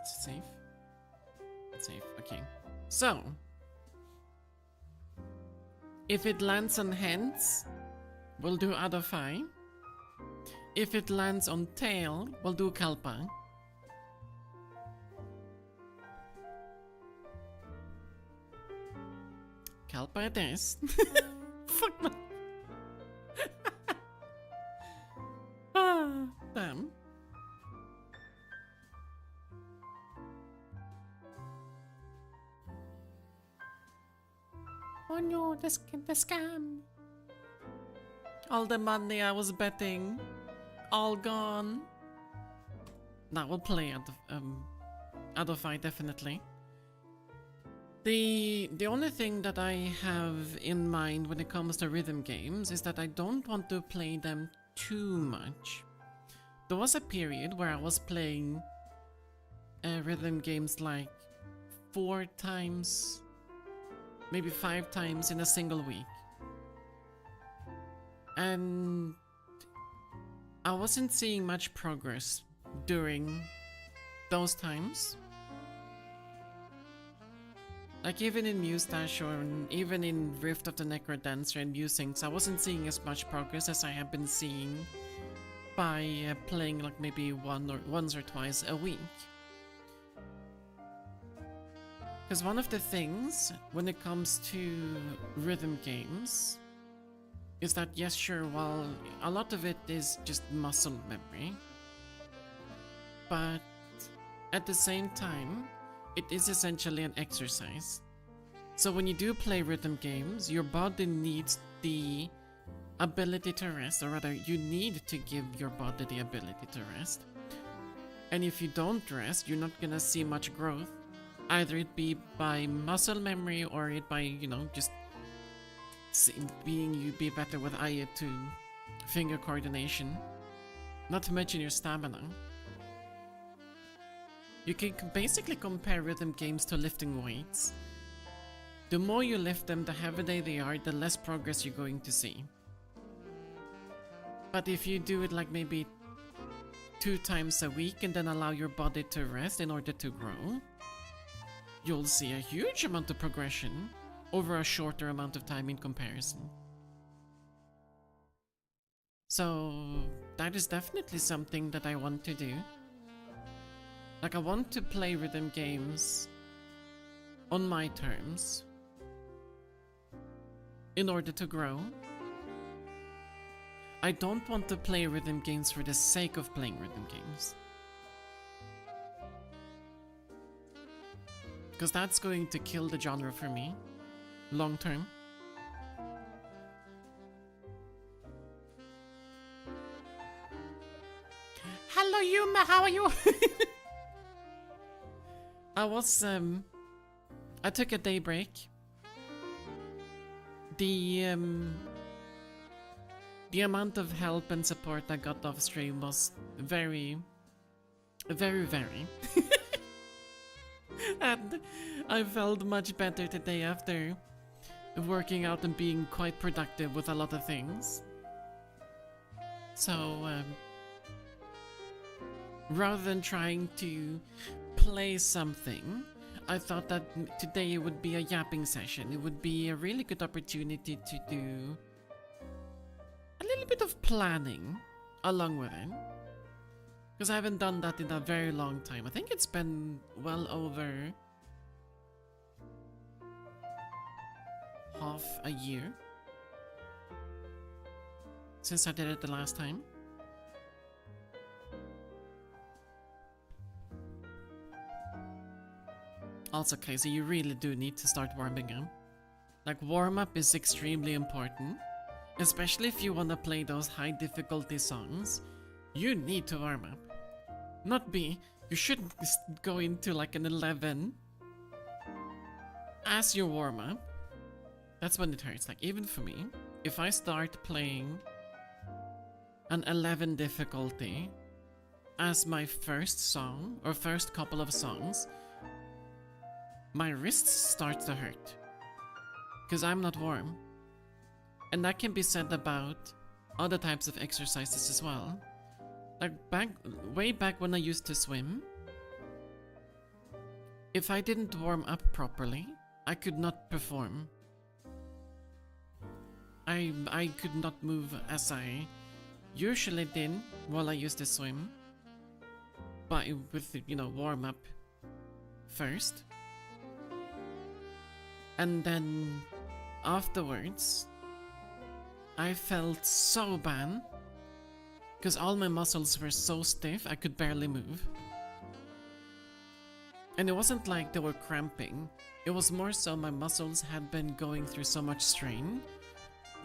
Is it safe? It's safe, okay. So, if it lands on hands, we'll do Adofi. If it lands on tail, we'll do Kalpa. Kalpa it is. Fuck my... Ah, damn. Oh no, the scam. All the money I was betting, all gone. Now we'll play at the, out of 5 definitely. The only thing that I have in mind when it comes to rhythm games is that I don't want to play them too much. There was a period where I was playing rhythm games like 4 times, maybe 5 times in a single week. And I wasn't seeing much progress during those times. Like even in Mustache or even in Rift of the Necrodancer and Musings, I wasn't seeing as much progress as I have been seeing by playing like maybe once or twice a week. Because one of the things when it comes to rhythm games is that, yes, sure, while a lot of it is just muscle memory, but at the same time, it is essentially an exercise. So when you do play rhythm games, your body needs the ability to rest, or rather, you need to give your body the ability to rest. And if you don't rest, you're not gonna see much growth. Either it be by muscle memory or it by, you know, just being you be better with eye to finger coordination. Not to mention your stamina. You can basically compare rhythm games to lifting weights. The more you lift them, the heavier they are, the less progress you're going to see. But if you do it like maybe 2 times a week and then allow your body to rest in order to grow, you'll see a huge amount of progression over a shorter amount of time in comparison. So that is definitely something that I want to do. Like, I want to play rhythm games on my terms in order to grow. I don't want to play rhythm games for the sake of playing rhythm games. Because that's going to kill the genre for me, long term. Hello, Yuma, how are you? I took a day break. The amount of help and support I got off stream was very. And I felt much better today after working out and being quite productive with a lot of things. So, rather than trying to play something, I thought that today would be a yapping session. It would be a really good opportunity to do a little bit of planning along with it. Because I haven't done that in a very long time. I think it's been well over half a year since I did it the last time. Also, Casey, you really do need to start warming up. Like, warm-up is extremely important. Especially if you want to play those high difficulty songs. You need to warm up. Not be, you shouldn't go into like an 11 as your warm-up. That's when it hurts. Like, even for me, if I start playing an 11 difficulty as my first song or first couple of songs, my wrists start to hurt because I'm not warm. And that can be said about other types of exercises as well. Like way back when I used to swim, if I didn't warm up properly, I could not perform. I could not move as I usually did while I used to swim, but with, you know, warm up first. And then afterwards, I felt so bad because all my muscles were so stiff I could barely move. And it wasn't like they were cramping, it was more so my muscles had been going through so much strain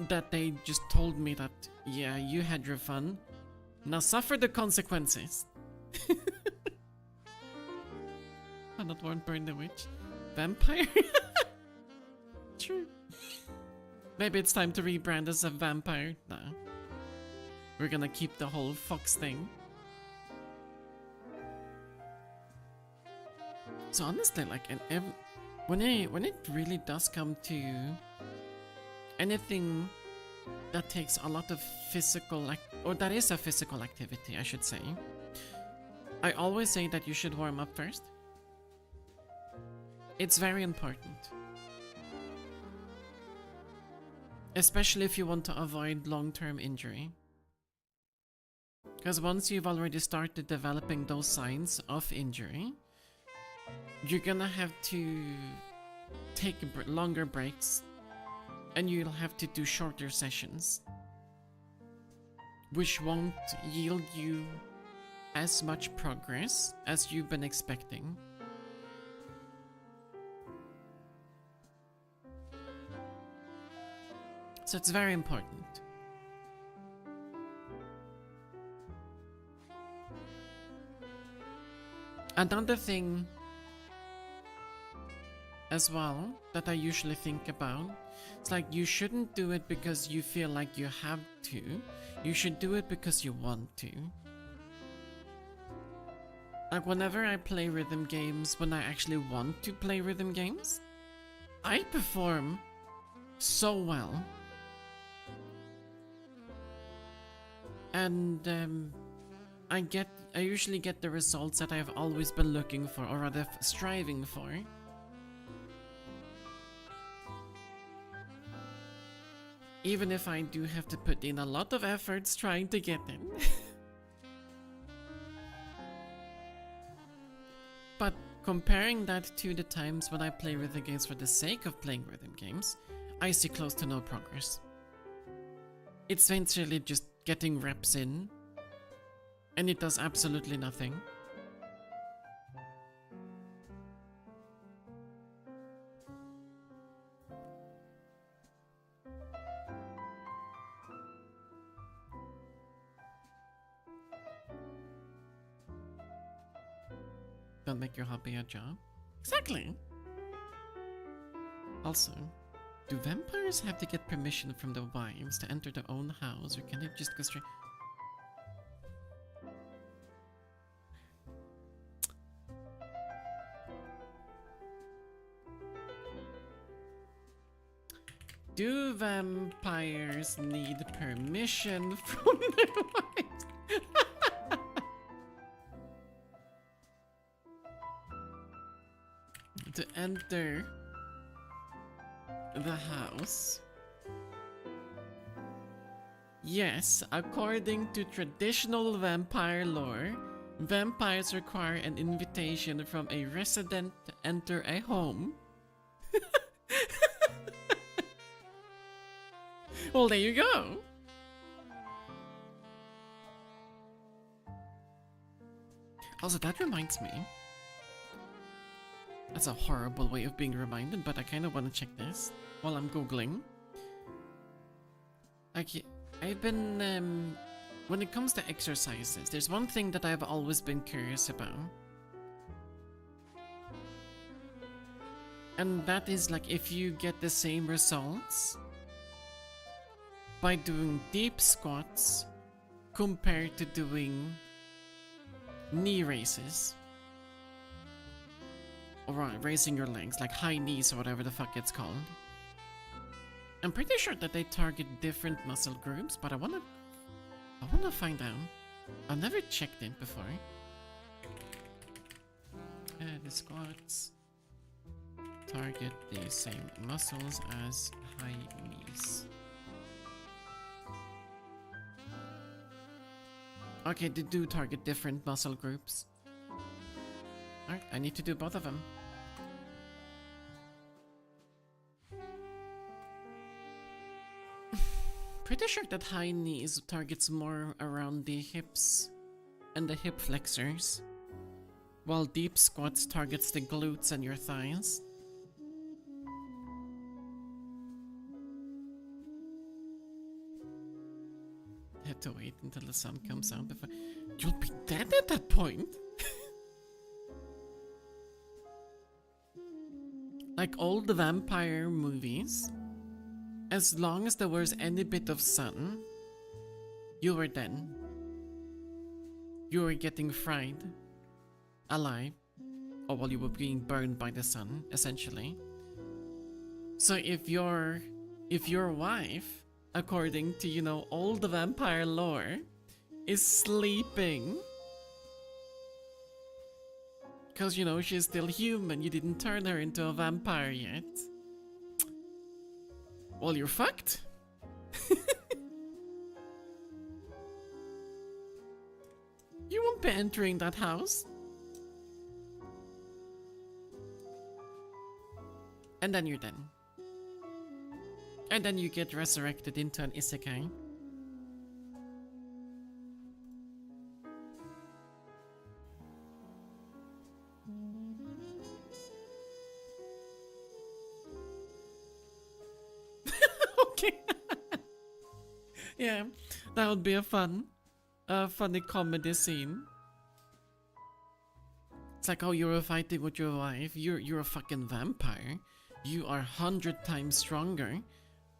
that they just told me that, yeah, you had your fun, now suffer the consequences. Not won't burn the witch. Vampire? True. Maybe it's time to rebrand as a vampire. Nah. We're gonna keep the whole fox thing. So honestly, like, when it really does come to anything that takes a lot of physical, or that is a physical activity, I should say, I always say that you should warm up first. It's very important. Especially if you want to avoid long-term injury. Because once you've already started developing those signs of injury, you're gonna have to take longer breaks, and you'll have to do shorter sessions, which won't yield you as much progress as you've been expecting. So it's very important. Another thing as well that I usually think about, it's like you shouldn't do it because you feel like you have to. You should do it because you want to. Like whenever I play rhythm games, when I actually want to play rhythm games, I perform so well. And I usually get the results that I've always been looking for, or rather striving for. Even if I do have to put in a lot of efforts trying to get in. But comparing that to the times when I play rhythm games for the sake of playing rhythm games, I see close to no progress. It's essentially just getting reps in, and it does absolutely nothing. Don't make your hobby a job. Exactly. Also, do vampires have to get permission from the wives to enter their own house, or can they just go straight? Do vampires need permission from their wives? To enter the house? Yes, according to traditional vampire lore, vampires require an invitation from a resident to enter a home. Well, there you go. Also, that reminds me. That's a horrible way of being reminded, but I kind of want to check this while I'm googling. I've been, when it comes to exercises, there's one thing that I've always been curious about. And that is like if you get the same results by doing deep squats compared to doing knee raises. Or raising your legs, like high knees or whatever the fuck it's called. I'm pretty sure that they target different muscle groups, but I wanna find out. I've never checked it before. The squats target the same muscles as high knees. Okay, they do target different muscle groups. Alright, I need to do both of them. Pretty sure that high knees targets more around the hips and the hip flexors, while deep squats targets the glutes and your thighs. Have to wait until the sun comes out before... You'll be dead at that point! like all the vampire movies, as long as there was any bit of sun, you were dead. You were getting fried alive, or while you were being burned by the sun, essentially. So if your wife, according to, you know, all the vampire lore, is sleeping, because, you know, she's still human, you didn't turn her into a vampire yet, well, you're fucked. You won't be entering that house. And then you're done. And then you get resurrected into an isekai. Okay. Yeah, that would be a funny comedy scene. It's like, oh, you were fighting with your wife. You're a fucking vampire. You are 100 times stronger.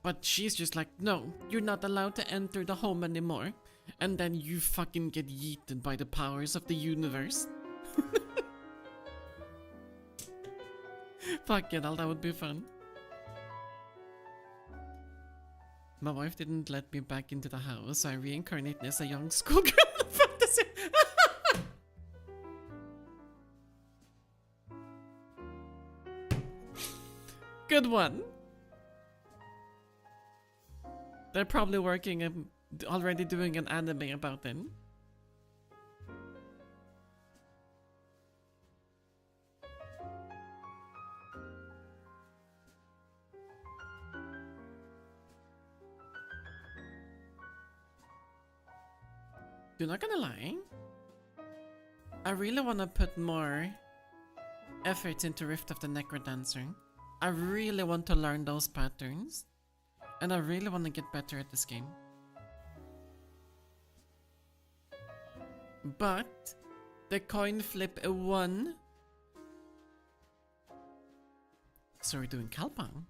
But she's just like, no, you're not allowed to enter the home anymore. And then you fucking get yeeted by the powers of the universe. Fucking hell, that would be fun. My wife didn't let me back into the house, so I reincarnated as a young schoolgirl in fantasy. Good one. They're probably working, already doing an anime about them. You're not gonna lie, I really wanna put more effort into Rift of the Necrodancer. I really want to learn those patterns. And I really want to get better at this game. But the coin flip won. So we're doing Kalpang.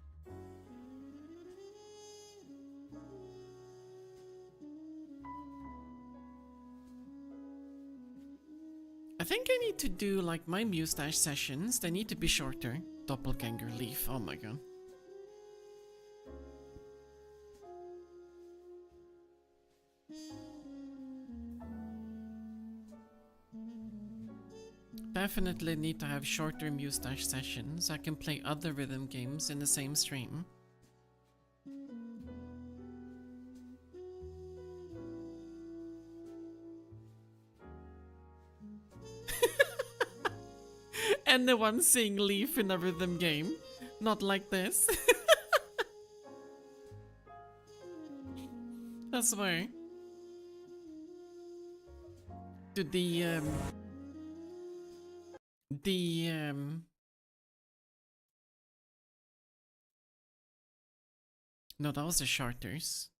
I think I need to do like my mustache sessions. They need to be shorter. Doppelganger leaf. Oh my god. Definitely need to have shorter mustache sessions so I can play other rhythm games in the same stream. Anyone seeing Leaf in a rhythm game? Not like this. I swear. To no, that was the Charters.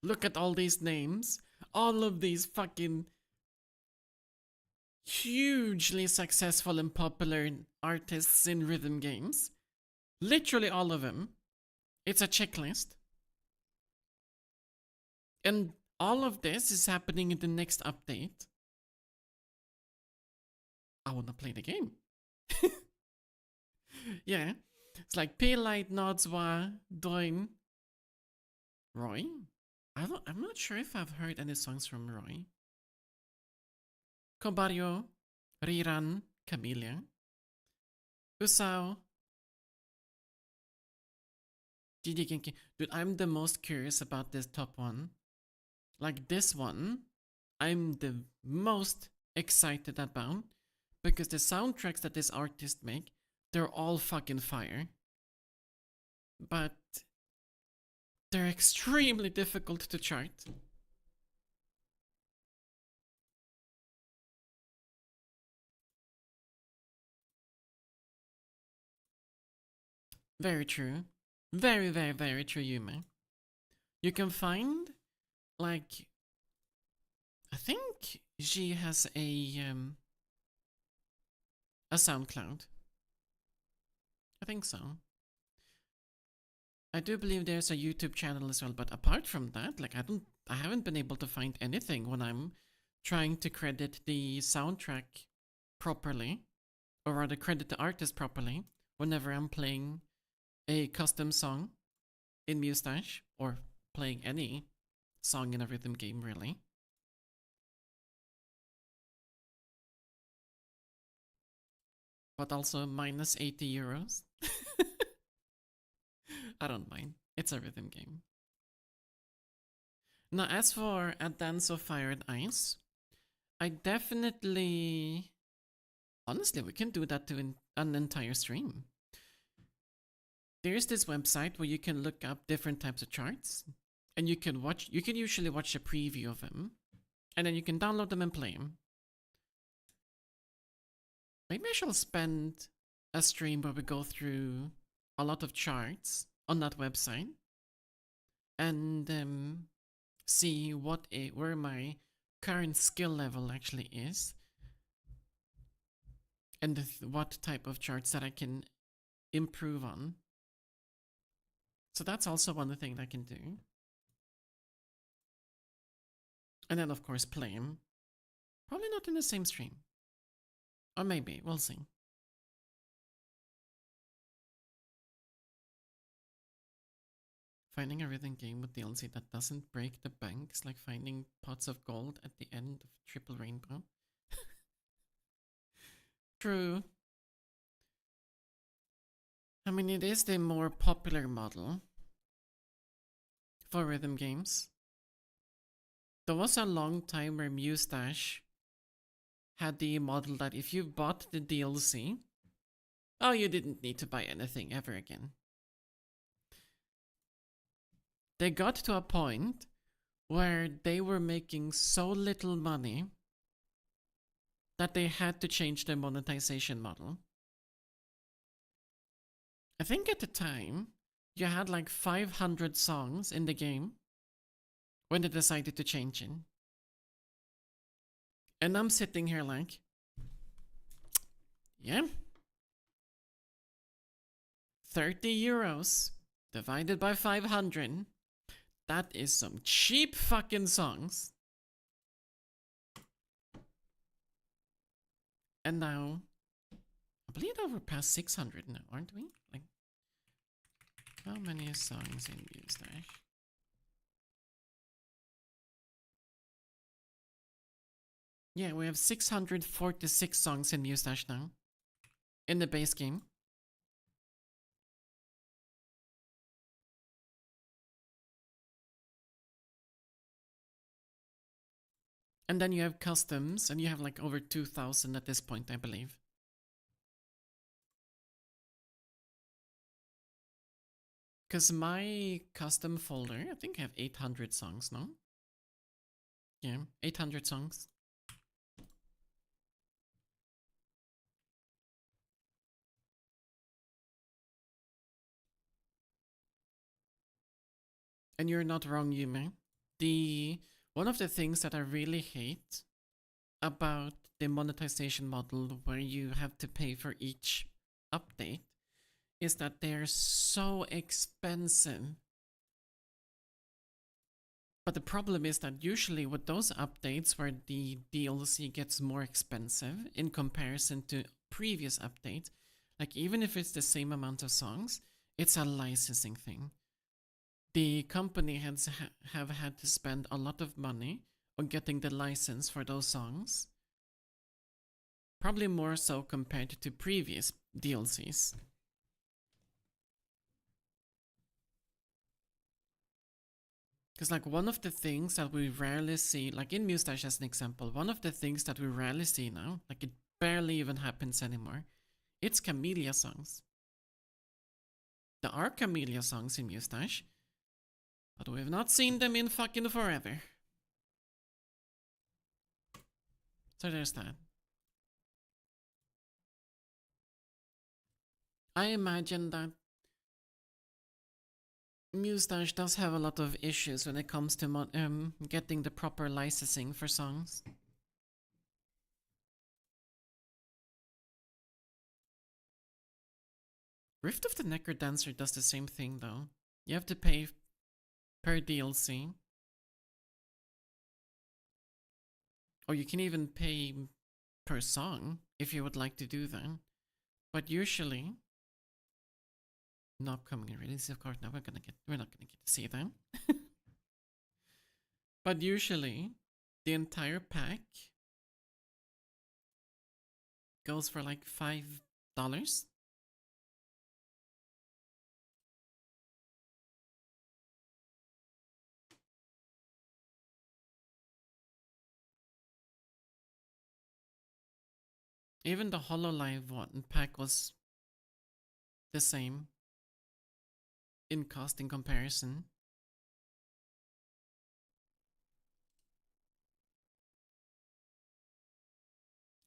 Look at all these names. All of these fucking hugely successful and popular artists in rhythm games. Literally all of them. It's a checklist. And all of this is happening in the next update. I wanna play the game. Yeah. It's like P-Light, Nodswa, Doin, Roy. I'm not sure if I've heard any songs from Roy. Kobaryo, Riran, Camellia, Usao, GD Genki. Dude, I'm the most curious about this top one. Like this one, I'm the most excited about because the soundtracks that this artist make, they're all fucking fire. But they're extremely difficult to chart. Very true. Very, very, very true, Yuma. You can find, like, I think she has a SoundCloud. I think so. I do believe there's a YouTube channel as well, but apart from that, like I haven't been able to find anything when I'm trying to credit the soundtrack properly, or rather credit the artist properly whenever I'm playing a custom song in Mustache, or playing any song in a rhythm game really. But also minus 80 euros. I don't mind. It's a rhythm game. Now, as for A Dance of Fire and Ice, I definitely... Honestly, we can do that to an entire stream. There's this website where you can look up different types of charts, and you can usually watch a preview of them, and then you can download them and play them. Maybe I shall spend a stream where we go through a lot of charts on that website, and see where my current skill level actually is, and what type of charts that I can improve on. So that's also one thing that I can do. And then of course play him. Probably not in the same stream. Or maybe, we'll see. Finding a rhythm game with DLC that doesn't break the bank is like finding pots of gold at the end of Triple Rainbow. True. I mean, it is the more popular model for rhythm games. There was a long time where Mustache had the model that if you bought the DLC, oh, you didn't need to buy anything ever again. They got to a point where they were making so little money that they had to change their monetization model. I think at the time, you had like 500 songs in the game when they decided to change it. And I'm sitting here like, yeah, 30 euros divided by 500. That is some cheap fucking songs. And now, I believe that we're past 600 now, aren't we? Like, how many songs in Mustache? Yeah, we have 646 songs in Mustache now. In the base game. And then you have customs, and you have like over 2,000 at this point, I believe. Because my custom folder, I think I have 800 songs now. Yeah, 800 songs. And you're not wrong, Yume. One of the things that I really hate about the monetization model where you have to pay for each update is that they're so expensive. But the problem is that usually with those updates where the DLC gets more expensive in comparison to previous updates, like even if it's the same amount of songs, it's a licensing thing. The company have had to spend a lot of money on getting the license for those songs. Probably more so compared to previous DLCs. Because like one of the things that we rarely see, like in Mustache as an example, one of the things that we rarely see now, like it barely even happens anymore, it's Camellia songs. There are Camellia songs in Mustache, but we've not seen them in fucking forever. So there's that. I imagine that Mustache does have a lot of issues when it comes to getting the proper licensing for songs. Rift of the Necrodancer does the same thing though. You have to pay per DLC. Or you can even pay per song if you would like to do that. But usually, no upcoming release, of course. Now we're not gonna get to see that. But usually, the entire pack goes for like $5. Even the HoloLive one pack was the same in cost in comparison.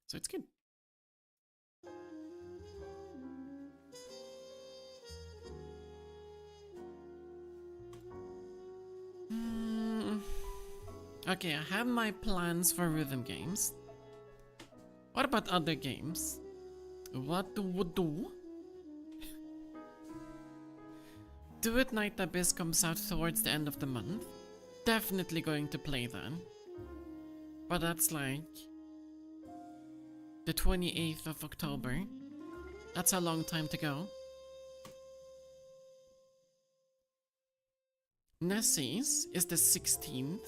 So it's good. Okay, I have my plans for rhythm games. What about other games? What would do? Do It Night Abyss comes out towards the end of the month. Definitely going to play that. But that's like the 28th of October. That's a long time to go. Nessie's is the 16th.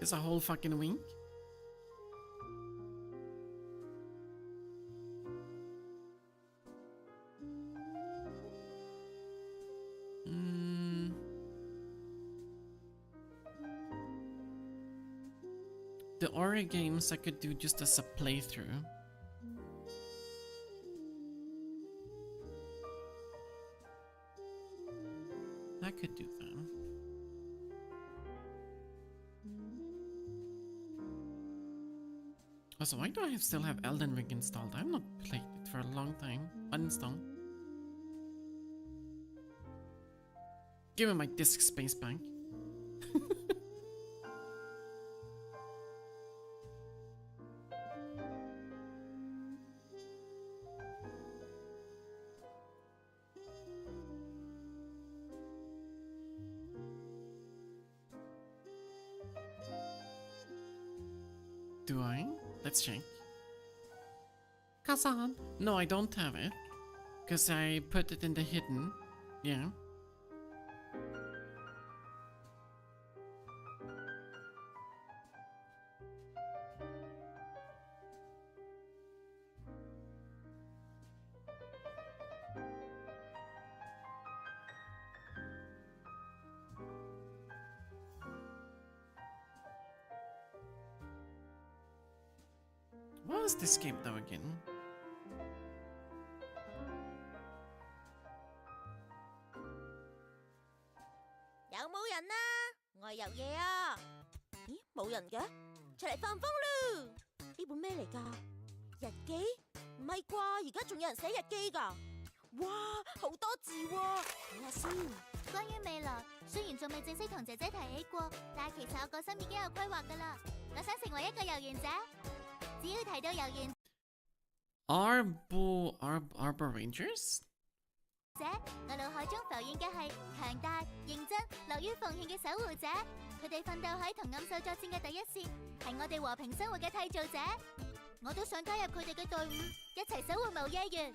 It's a whole fucking week. The Aura games I could do just as a playthrough. I could do that. Also, why do I still have Elden Ring installed? I've not played it for a long time. Uninstall. Give me my disk space back. Do I? Let's check. Kazan. No, I don't have it. Because I put it in the hidden. Yeah. What was this game though again? Arbor Rangers? 者，我腦海中浮現嘅係強大、認真、樂於奉獻嘅守護者。佢哋奮鬥喺同暗獸作戰嘅第一線，係我哋和平生活嘅締造者。我都想加入佢哋嘅隊伍，一齊守護無夜園。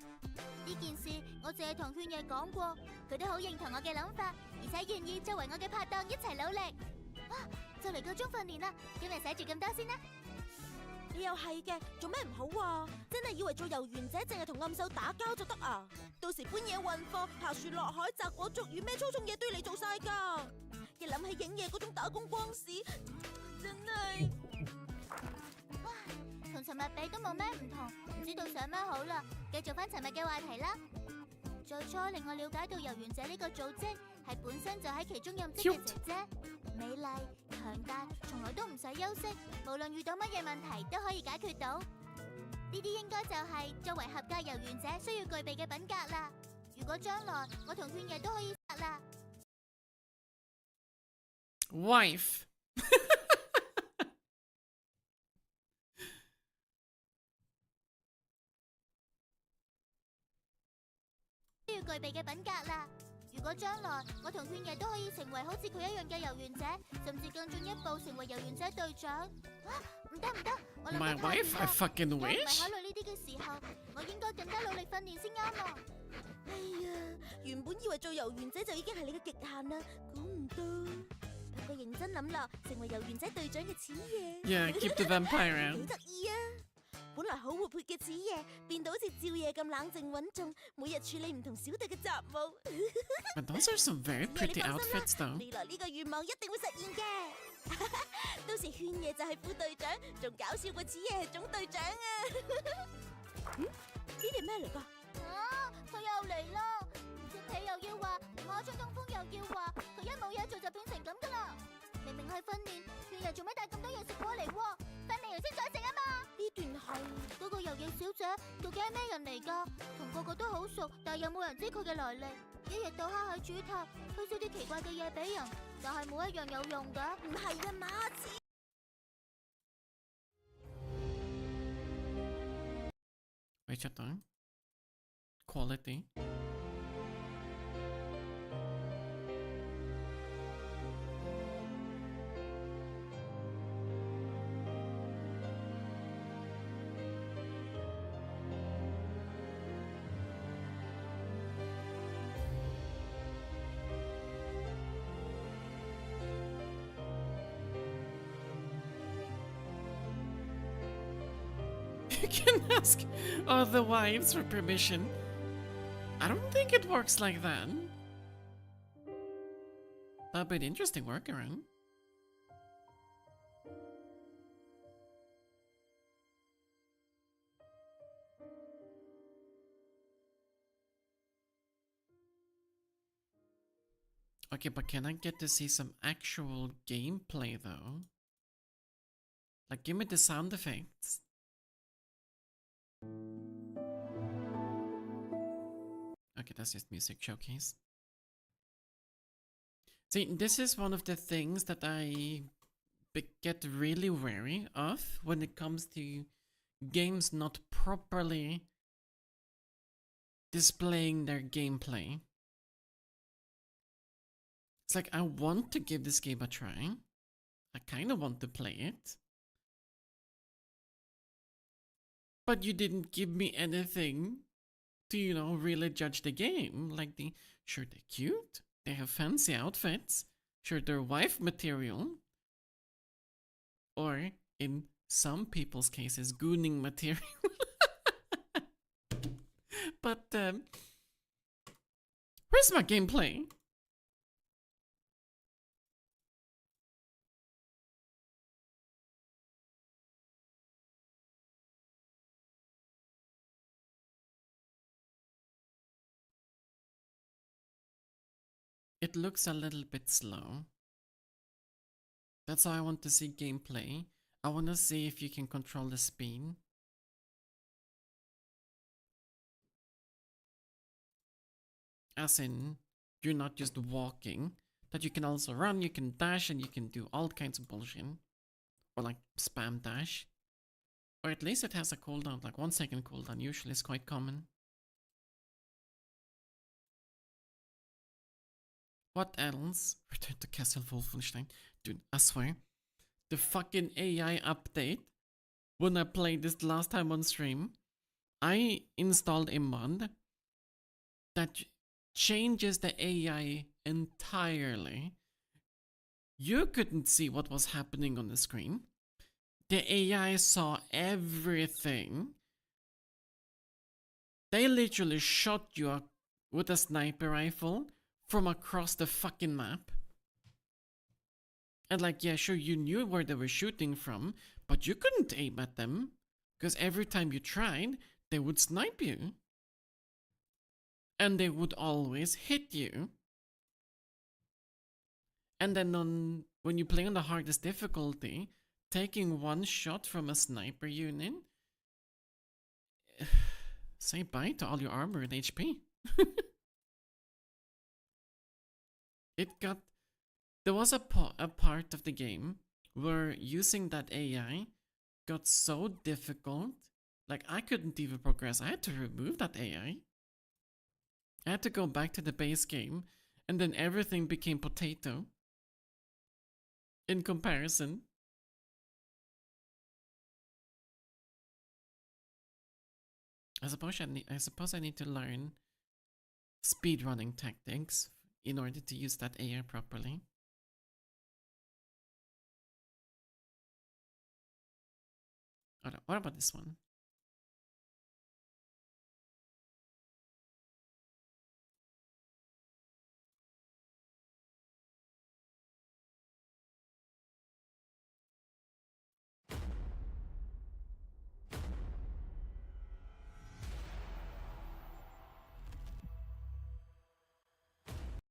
呢件事我淨係同勸夜講過，佢都好認同我嘅諗法，而且願意作為我嘅拍檔一齊努力。啊，就嚟夠鐘訓練啦，今日寫住咁多先啦。你又係嘅，做咩唔好啊？真係以為做遊園者淨係同暗獸打交就得啊？到時搬嘢運貨、爬樹落海、摘果捉魚，咩粗重嘢都要你做晒㗎。一諗起影嘢嗰種打工光屎，真係哇，同尋日比都冇咩唔同，唔知道想咩好啦。繼續翻尋日嘅話題啦。最初令我了解到遊園者呢個組織係本身就喺其中任職嘅姐姐，美麗、強大，從來都唔使休息，無論遇到乜嘢問題都可以解決到。呢啲應該就係作為合格遊園者需要具備嘅品格啦。如果將來我同勸爺都可以殺啦。Wife. 都要具備嘅品格啦。如果將來我同勸爺都可以成為好似佢一樣嘅遊園者，甚至更進一步成為遊園者隊長。唔得唔得，我諗 My 得太遠 wife, I 啦。 fucking 我唔係 wish. 考慮呢啲嘅時候，我應該更加努力訓練先啱啊！哎呀，原本以為做遊園者就已經係你嘅極限啦，估唔到。不過認真諗落，成為遊園者隊長嘅似爺， Yeah, keep the vampire 幾 out. 得意啊！本來好活潑嘅似爺，變到好似照爺咁冷靜穩重，每日處理唔同小隊嘅雜務。 But those are some very 似爺你 pretty 放心啦 outfits though. 未來呢個願望一定會實現嘅。到時勸爺就係副隊長，仲搞笑過似爺係總隊長啊！呢啲咩嚟㗎？啊，佢又嚟啦！接皮又要話，我張東風又要話，佢一冇嘢做就變成咁噶啦！明明係訓練，勸爺做咩帶咁多嘢食過嚟喎？訓練完先再食啊嘛！呢段係嗰個遊戲小姐究竟係咩人嚟㗎？同個個都好熟，但係有冇人知佢嘅來歷？一日到黑喺主塔推銷啲奇怪嘅嘢俾人，但係冇一樣有用㗎。唔係啊嘛，似 Wait, chat down. Quality. You can ask other wives for permission. I don't think it works like that. That'd be an interesting workaround. Okay, but can I get to see some actual gameplay though? Like, give me the sound effects. Okay, that's just music showcase. See, this is one of the things that I get really wary of when it comes to games not properly displaying their gameplay. It's like, I want to give this game a try. I kind of want to play it. But you didn't give me anything to, you know, really judge the game. Like, sure, they're cute, they have fancy outfits, sure, they're wife material, or in some people's cases, gooning material. But, where's my gameplay? It looks a little bit slow. That's why I want to see gameplay. I want to see if you can control the speed. As in, you're not just walking, that you can also run, you can dash, and you can do all kinds of bullshit. Or like spam dash. Or at least it has a cooldown, like 1 second cooldown, usually is quite common. What else? Return to Castle Wolfenstein. Dude, I swear, the fucking AI update, when I played this last time on stream, I installed a mod that changes the AI entirely. You couldn't see what was happening on the screen. The AI saw everything. They literally shot you with a sniper rifle from across the fucking map. And like, yeah, sure, you knew where they were shooting from, but you couldn't aim at them, because every time you tried, they would snipe you. And they would always hit you. And then when you play on the hardest difficulty, taking one shot from a sniper unit, say bye to all your armor and HP. there was a part of the game where using that AI got so difficult, like I couldn't even progress. I had to remove that AI. I had to go back to the base game, and then everything became potato in comparison. I suppose I need to learn speedrunning tactics in order to use that AI properly. What about this one?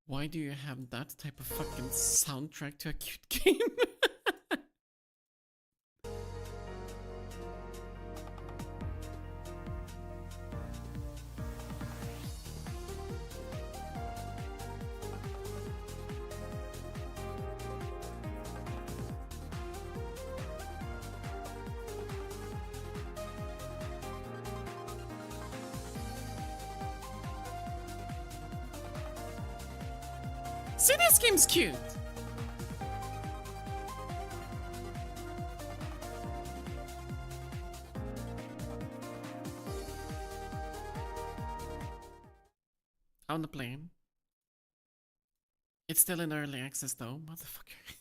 Why do you have that type of fucking soundtrack to a cute game? See, this game's cute. I wanna play it. It's still in early access though, motherfucker.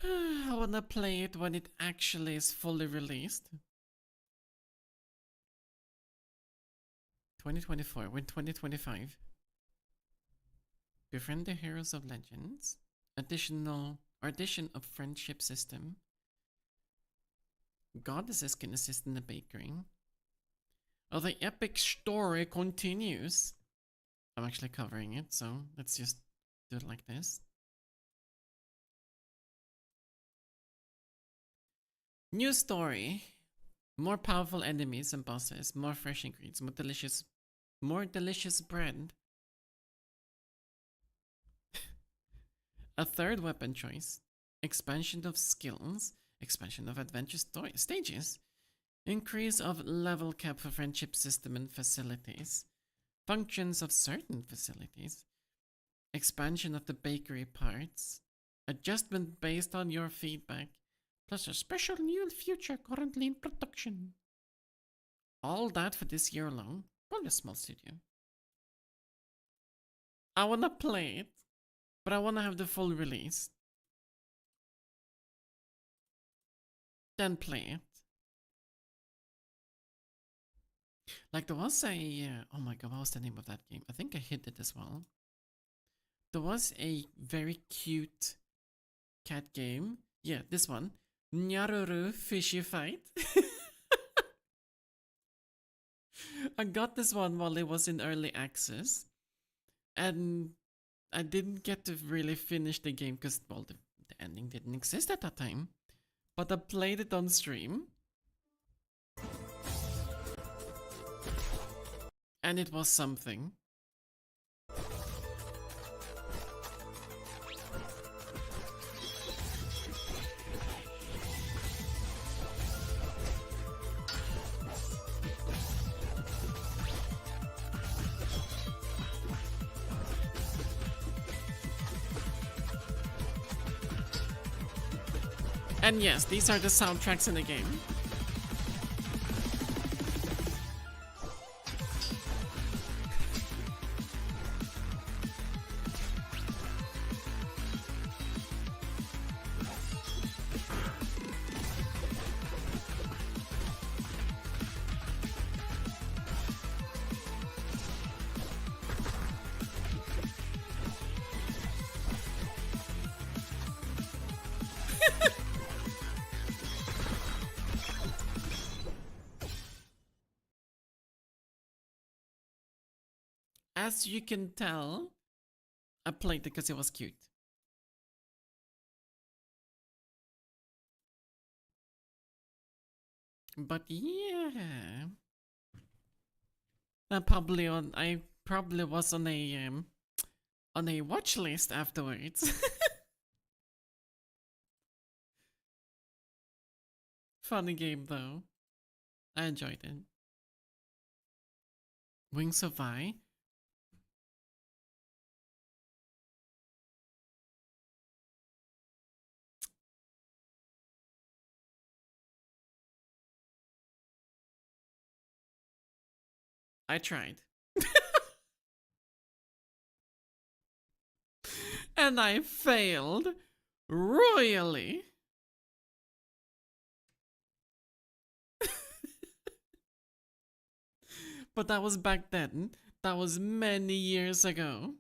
I wanna play it when it actually is fully released. 2024, when 2025. Befriend the heroes of legends. Addition of friendship system. Goddesses can assist in the bakery. Oh, the epic story continues. I'm actually covering it, so let's just do it like this. New story. More powerful enemies and bosses, more fresh ingredients, more delicious bread. A third weapon choice. Expansion of skills, expansion of adventure stages, increase of level cap for friendship system and facilities, functions of certain facilities, expansion of the bakery parts, adjustment based on your feedback, plus a special new feature currently in production. All that for this year alone. Probably a small studio. I wanna play it, but I wanna have the full release. Then play it. Like there was a oh my god, what was the name of that game? I think I hid it as well. There was a very cute cat game. Yeah, this one. Nyaruru Fishy Fight. I got this one while it was in early access. And I didn't get to really finish the game because, well, the ending didn't exist at that time. But I played it on stream. And it was something. And yes, these are the soundtracks in the game. As you can tell, I played it because it was cute. But yeah, I probably was on a watch list afterwards. Funny game though. I enjoyed it. Wings of I. I tried. And I failed royally. But that was back then. That was many years ago.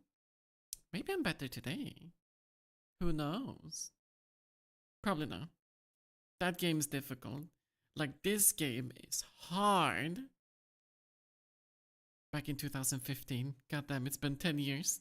Maybe I'm better today. Who knows? Probably not. That game's difficult. Like, this game is hard. Back in 2015. Goddamn, it's been 10 years.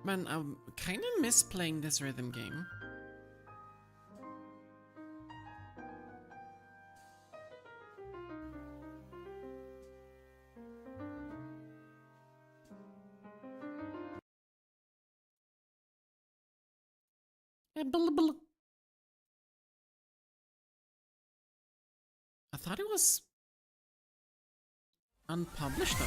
Man, I kinda miss playing this rhythm game. I thought it was unpublished though.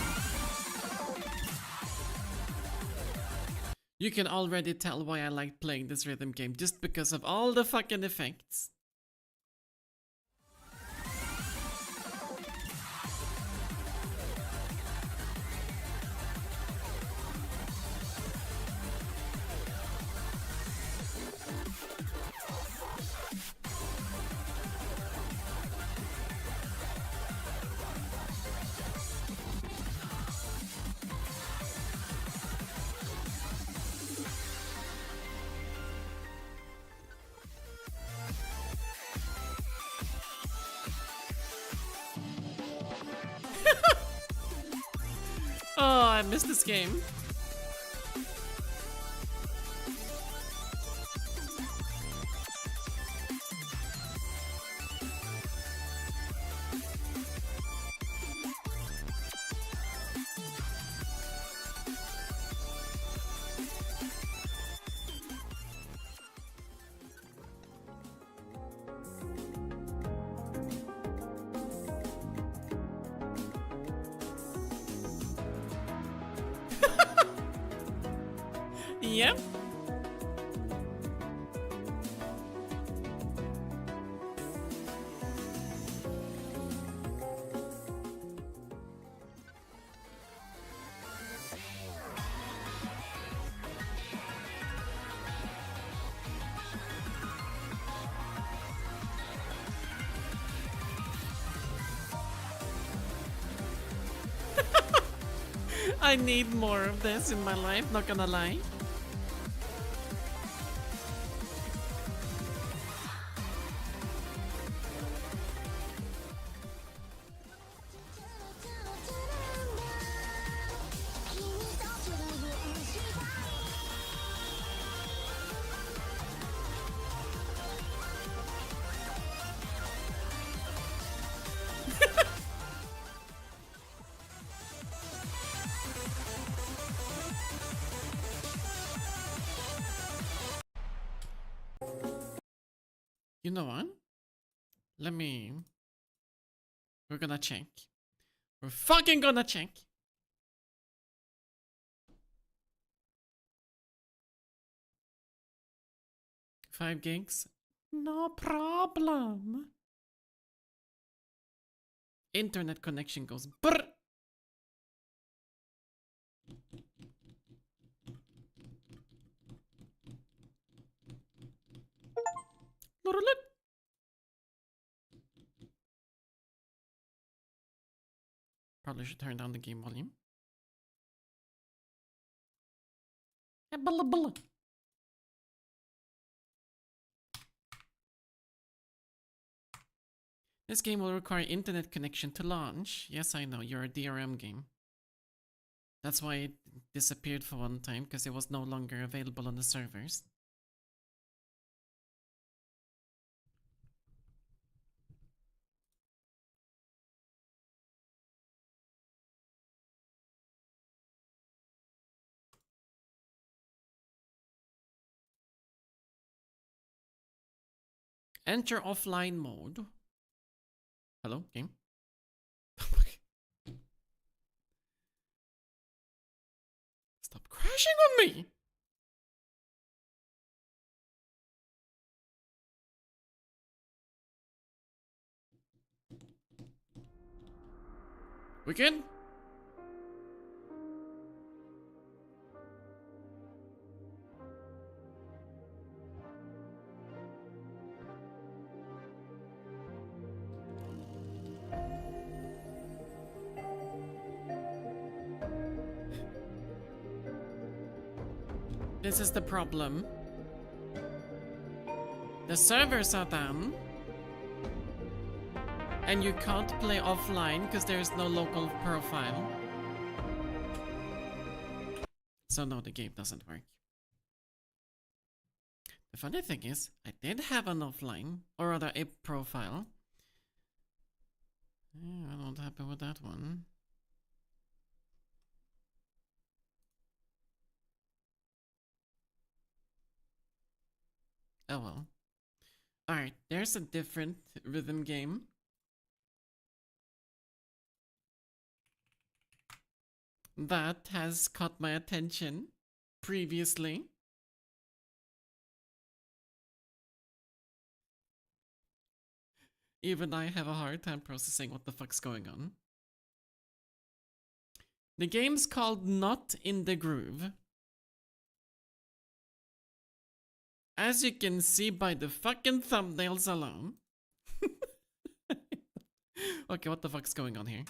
You can already tell why I like playing this rhythm game, just because of all the fucking effects. Oh, I missed this game. Yep. I need more of this in my life, not gonna lie. You know what? We're gonna check. We're fucking gonna check. Five gigs? No problem. Internet connection goes brr. Probably should turn down the game volume. This game will require internet connection to launch. Yes, I know, you're a DRM game. That's why it disappeared for one time, because it was no longer available on the servers. Enter offline mode. Hello, game? Stop crashing on me! We good? This is the problem. The servers are down. And you can't play offline because there's no local profile. So no, the game doesn't work. The funny thing is, I did have an offline, or rather a profile. Yeah, I don't know what happened with that one. Oh well. Alright, there's a different rhythm game. That has caught my attention previously. Even I have a hard time processing what the fuck's going on. The game's called Not in the Groove. As you can see by the fucking thumbnails alone. Okay, what the fuck's going on here?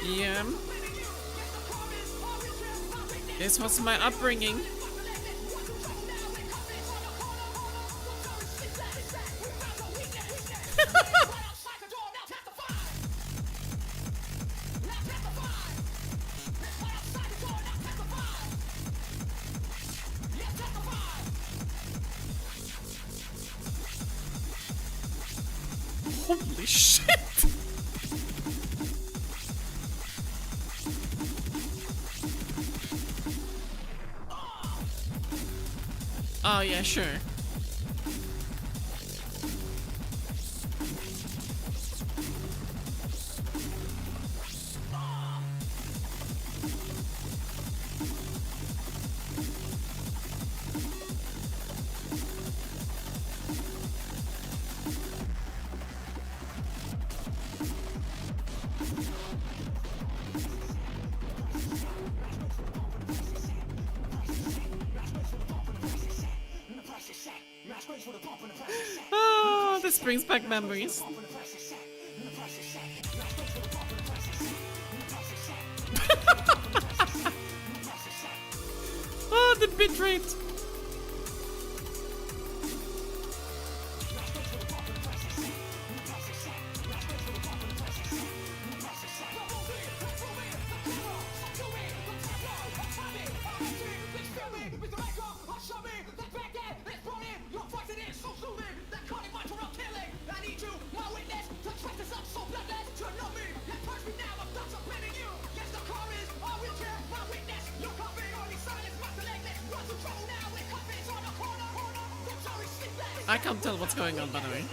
Yeah. This was my upbringing. Holy shit! Oh yeah, sure. Oh, this brings back memories. Oh, the bitrate. I can't tell what's going on, by the way.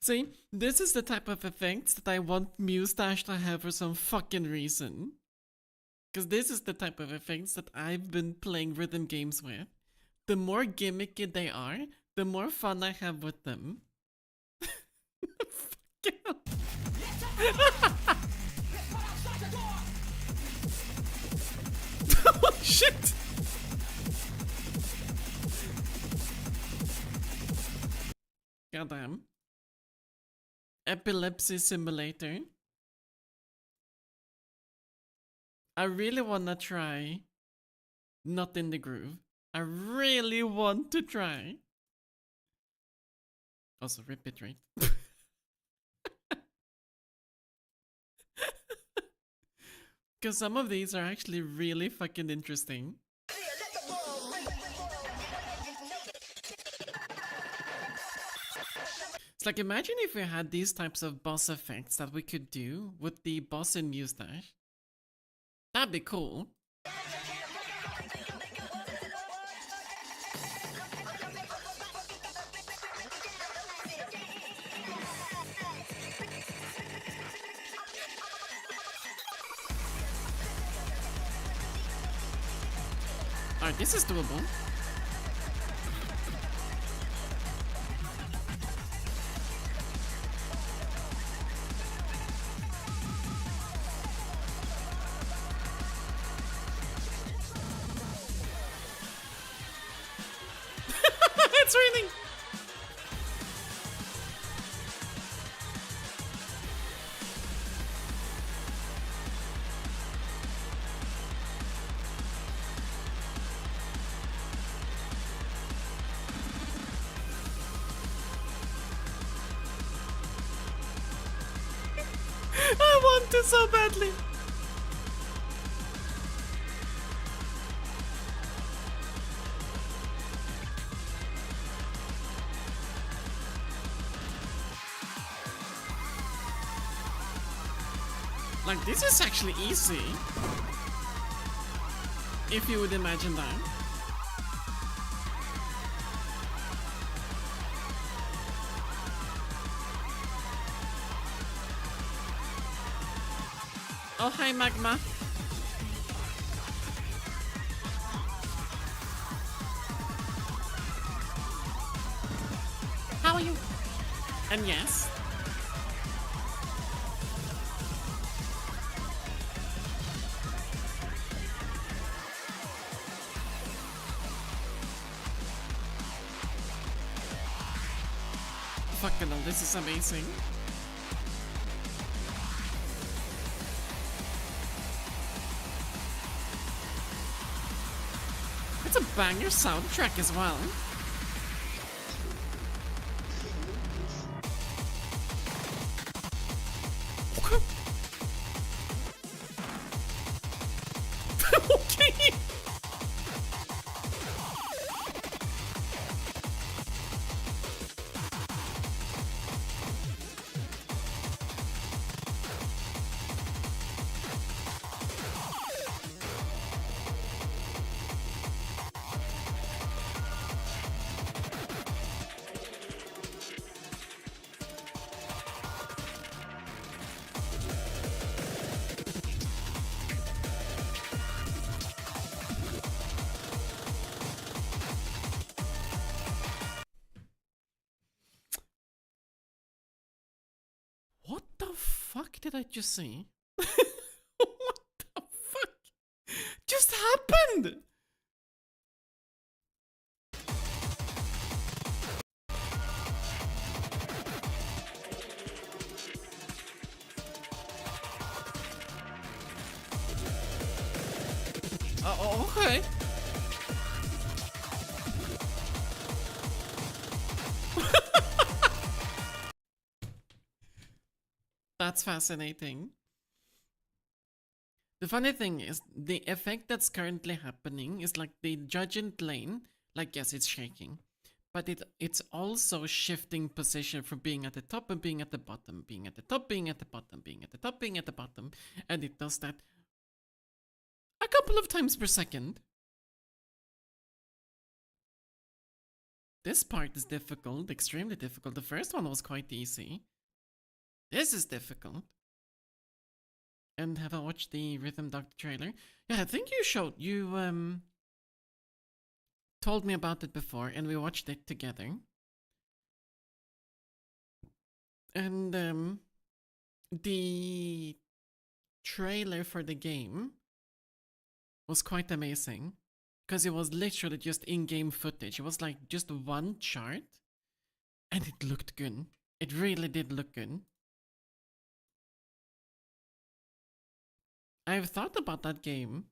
See, this is the type of effects that I want Mustache to have for some fucking reason. Because this is the type of effects that I've been playing rhythm games with. The more gimmicky they are, the more fun I have with them. Oh shit! Goddamn. Epilepsy simulator. I really wanna try Not in the Groove. I really want to try. Also, rip it rate. Because some of these are actually really fucking interesting. It's like, imagine if we had these types of boss effects that we could do with the boss in Mustache. That'd be cool. Alright, this is doable. It's raining! I want to so badly. Like, this is actually easy. If you would imagine that. Oh, hi, Magma. How are you? And yes. Fucking hell, this is amazing. It's a banger soundtrack as well. Okay. What the fuck did I just see? What the fuck just happened? Okay. That's fascinating. The funny thing is, the effect that's currently happening is like the judgment lane, like yes, it's shaking, but it's also shifting position from being at the top and being at the bottom, being at the top, being at the bottom, being at the top, being at the bottom, and it does that a couple of times per second. This part is difficult, extremely difficult. The first one was quite easy. This is difficult. And have I watched the Rhythm Doctor trailer? Yeah, I think you told me about it before and we watched it together. And the trailer for the game was quite amazing because it was literally just in-game footage. It was like just one chart and it looked good. It really did look good. I've thought about that game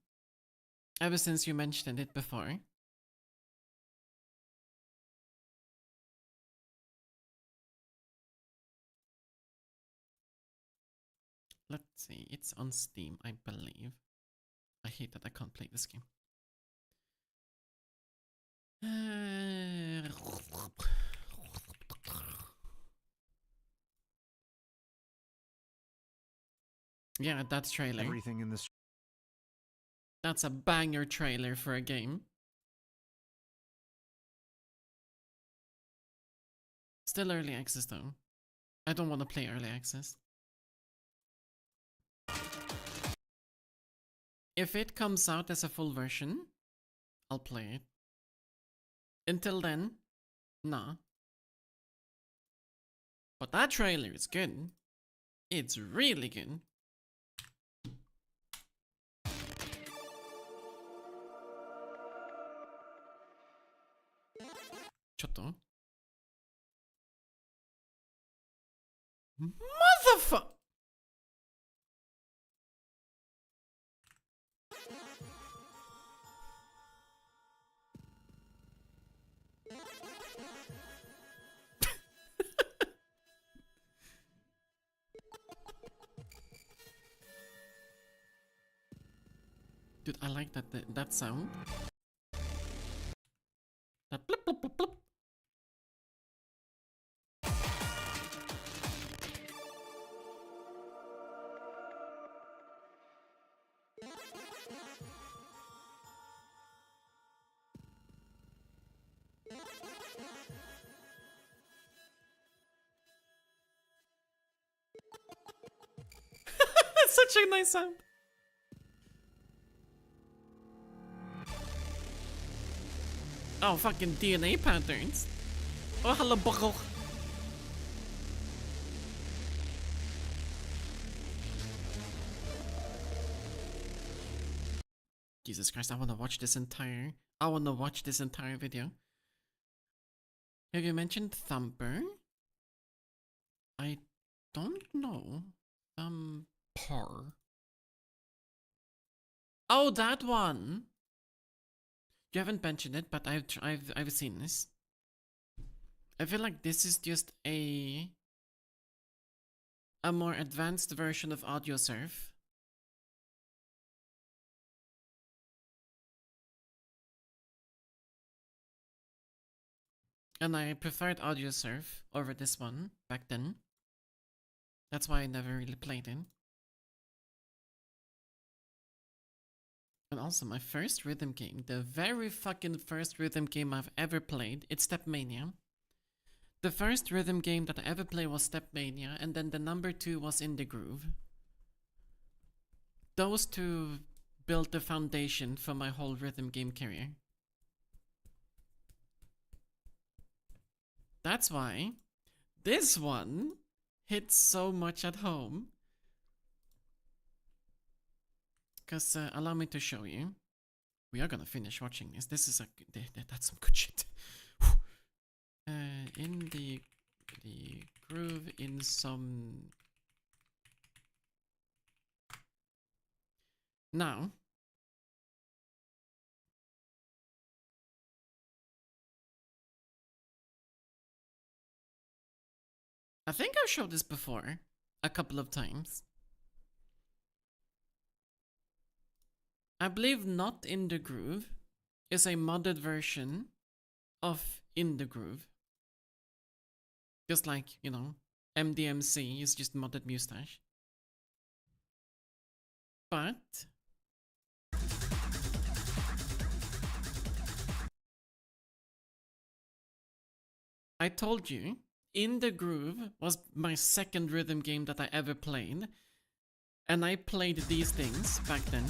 ever since you mentioned it before. Let's see, it's on Steam, I believe. I hate that I can't play this game. Yeah, that trailer. Everything in this. That's a banger trailer for a game. Still early access though. I don't want to play early access. If it comes out as a full version, I'll play it. Until then, nah. But that trailer is good. It's really good. Chotto. Motherfucker! Dude, I like that sound. That blip blip blip blip. It's such a nice sound. Oh, fucking DNA patterns. Oh, hello, buckle. Jesus Christ, I wanna watch this entire video. Have you mentioned Thumper? I don't know. Thumper. Oh, that one. You haven't mentioned it, but I've seen this. I feel like this is just a more advanced version of AudioSurf. And I preferred AudioSurf over this one back then. That's why I never really played it. And also my first rhythm game, the very fucking first rhythm game I've ever played, it's Stepmania. The first rhythm game that I ever played was Stepmania, and then the number 2 was In the Groove. Those two built the foundation for my whole rhythm game career. That's why this one hits so much at home. Because, allow me to show you. We are gonna finish watching this. This is that's some good shit. In the groove in some... Now. I think I've showed this before a couple of times. I believe Not In The Groove is a modded version of In The Groove. Just like, you know, MDMC is just modded mustache. But I told you, In the Groove was my second rhythm game that I ever played. And I played these things back then.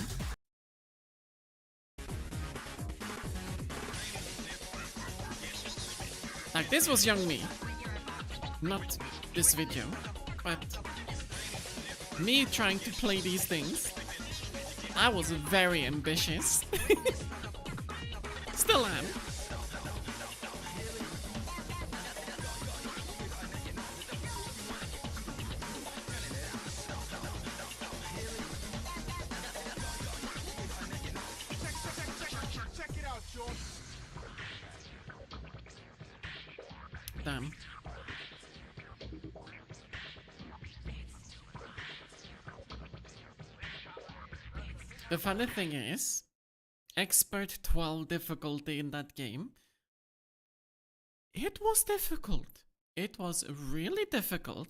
Like, this was young me. Not this video, but me trying to play these things. I was very ambitious. Still am. Damn. The funny thing is, Expert 12 difficulty in that game, it was difficult. It was really difficult.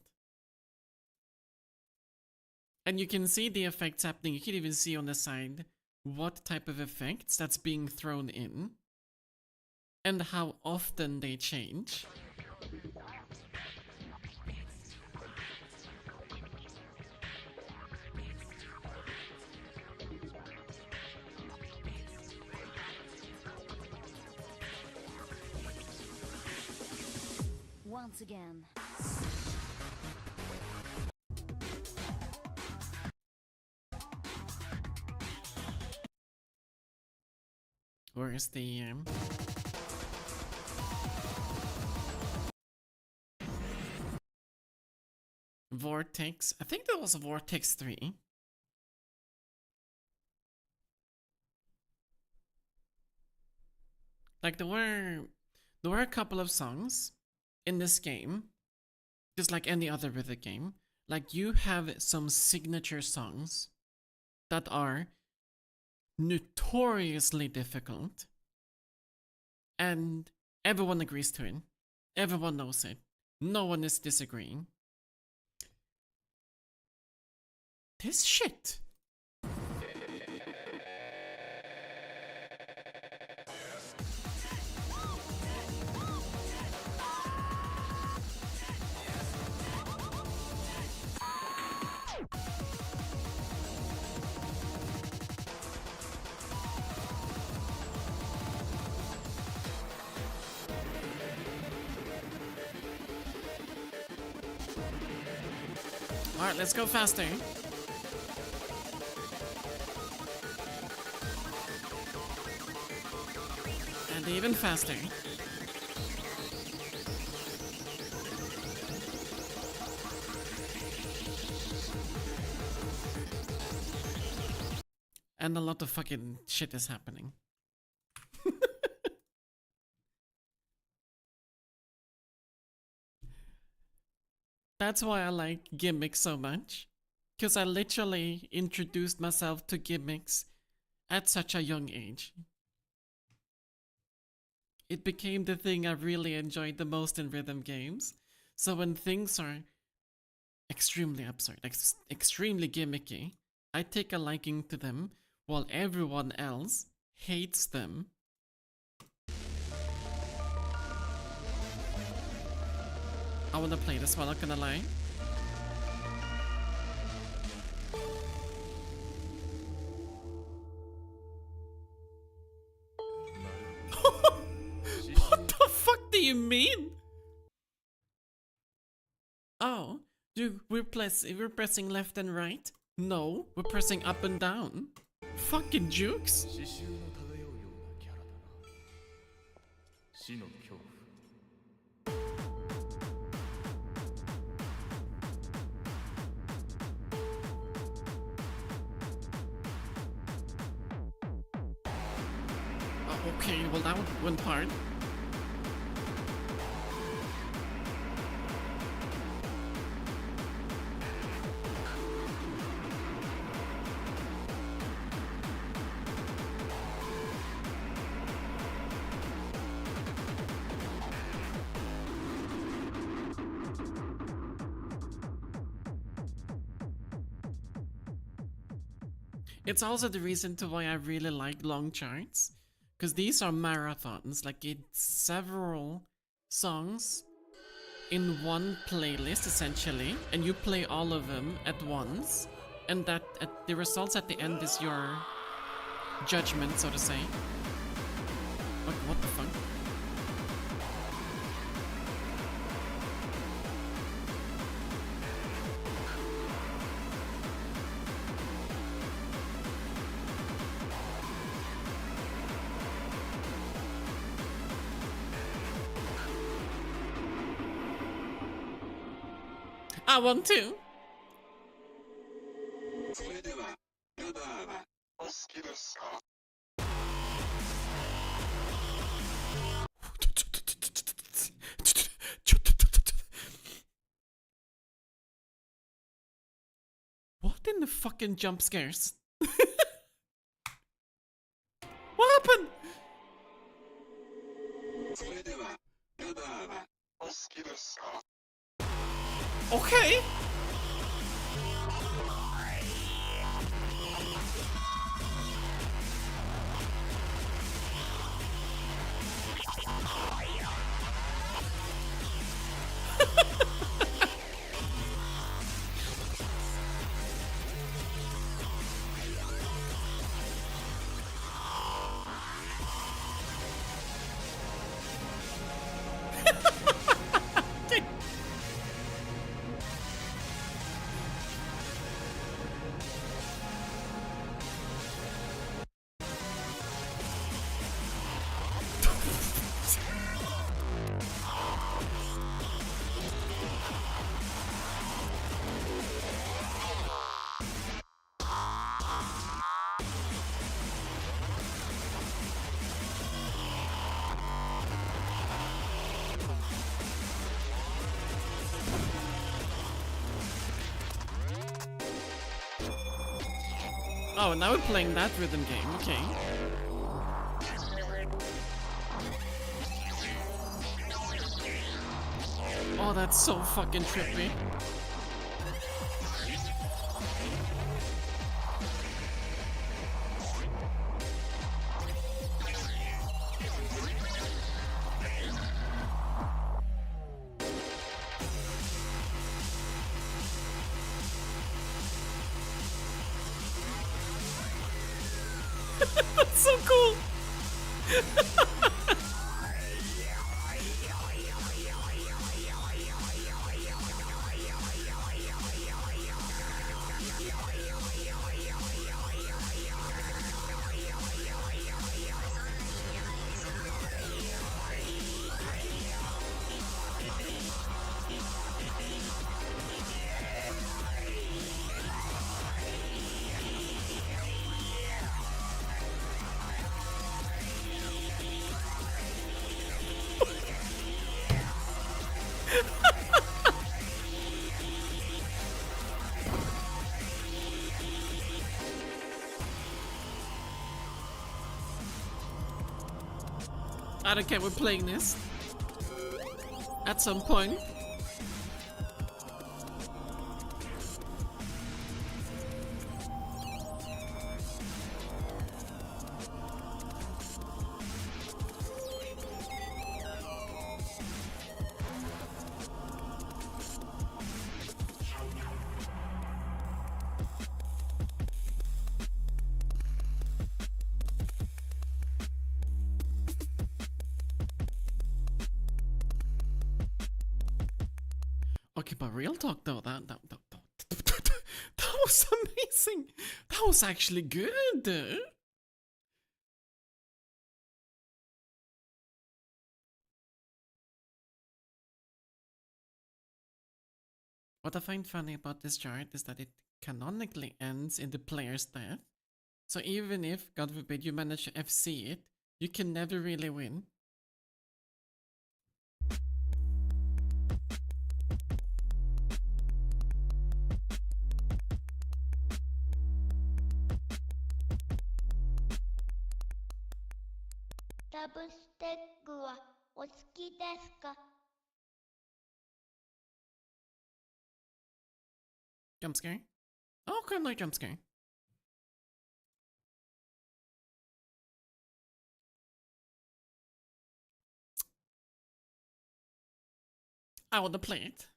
And you can see the effects happening. You can even see on the side what type of effects that's being thrown in and how often they change. Once again. Where is the Vortex? I think that was Vortex 3. Like there were a couple of songs in this game, just like any other rhythm game. Like you have some signature songs that are notoriously difficult, and everyone agrees to it. Everyone knows it. No one is disagreeing. This shit. Alright, let's go faster. And even faster. And a lot of fucking shit is happening. That's why I like gimmicks so much. Because I literally introduced myself to gimmicks at such a young age. It became the thing I really enjoyed the most in rhythm games. So when things are extremely absurd, extremely gimmicky, I take a liking to them while everyone else hates them. I wanna play this one, not gonna lie. What the fuck do you mean? Oh, we're pressing left and right? No, we're pressing up and down. Fucking jukes. Okay, well that went hard. It's also the reason to why I really like long charts. Because these are marathons, like it's several songs in one playlist essentially, and you play all of them at once, and that the results at the end is your judgment, so to say. Like, what the fuck? I want to. What in the fucking jump scares? What happened? Okay. Oh, now we're playing that rhythm game, okay. Oh, that's so fucking trippy. That's so cool. I don't care, we're playing this. At some point. Okay, but real talk though, that was amazing. That was actually good. What I find funny about this chart is that it canonically ends in the player's death. So even if, God forbid, you manage to FC it, you can never really win. Jump scare? Oh, okay, no jump scare. I want to play it.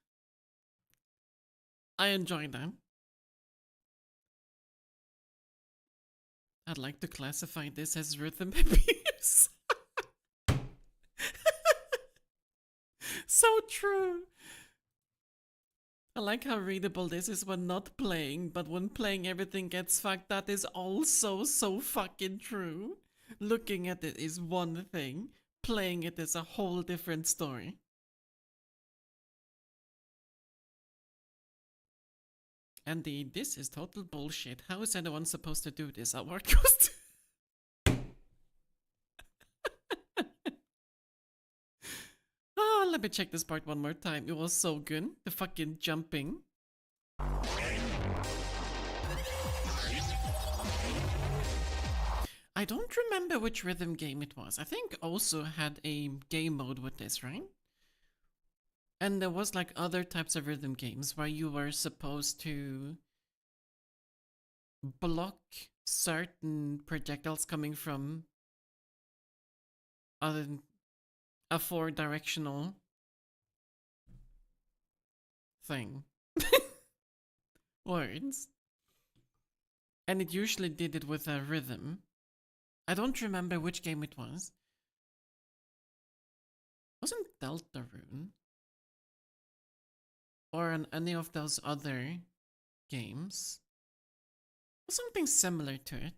I enjoy that. I'd like to classify this as rhythm abuse. So true. I like how readable this is when not playing, but when playing everything gets fucked. That is also so fucking true. Looking at it is one thing, playing it is a whole different story. And this is total bullshit. How is anyone supposed to do this? Our ghost. Oh, let me check this part one more time. It was so good. The fucking jumping. I don't remember which rhythm game it was. I think also had a game mode with this, right? And there was like other types of rhythm games where you were supposed to block certain projectiles coming from a 4-directional thing. Words. And it usually did it with a rhythm. I don't remember which game it was. Wasn't Deltarune? Or any of those other games? Or something similar to it.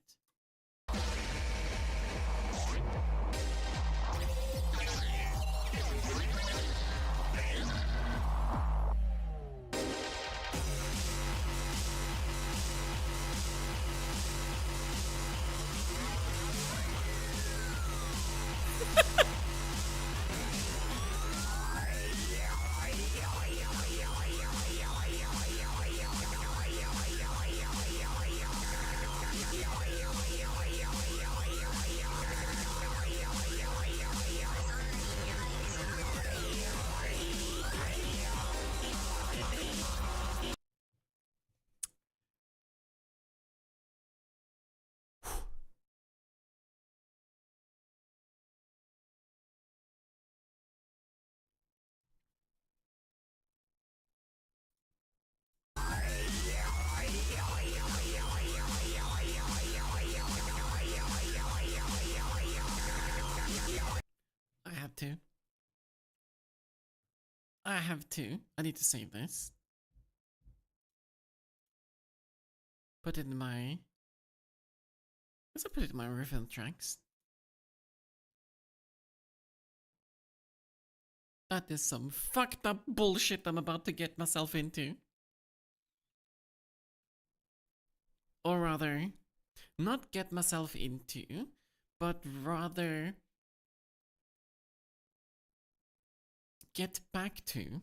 I have to. I need to save this. Put it in my... Let's put it in my rhythm tracks. That is some fucked up bullshit I'm about to get myself into. Or rather, not get myself into, but rather get back to.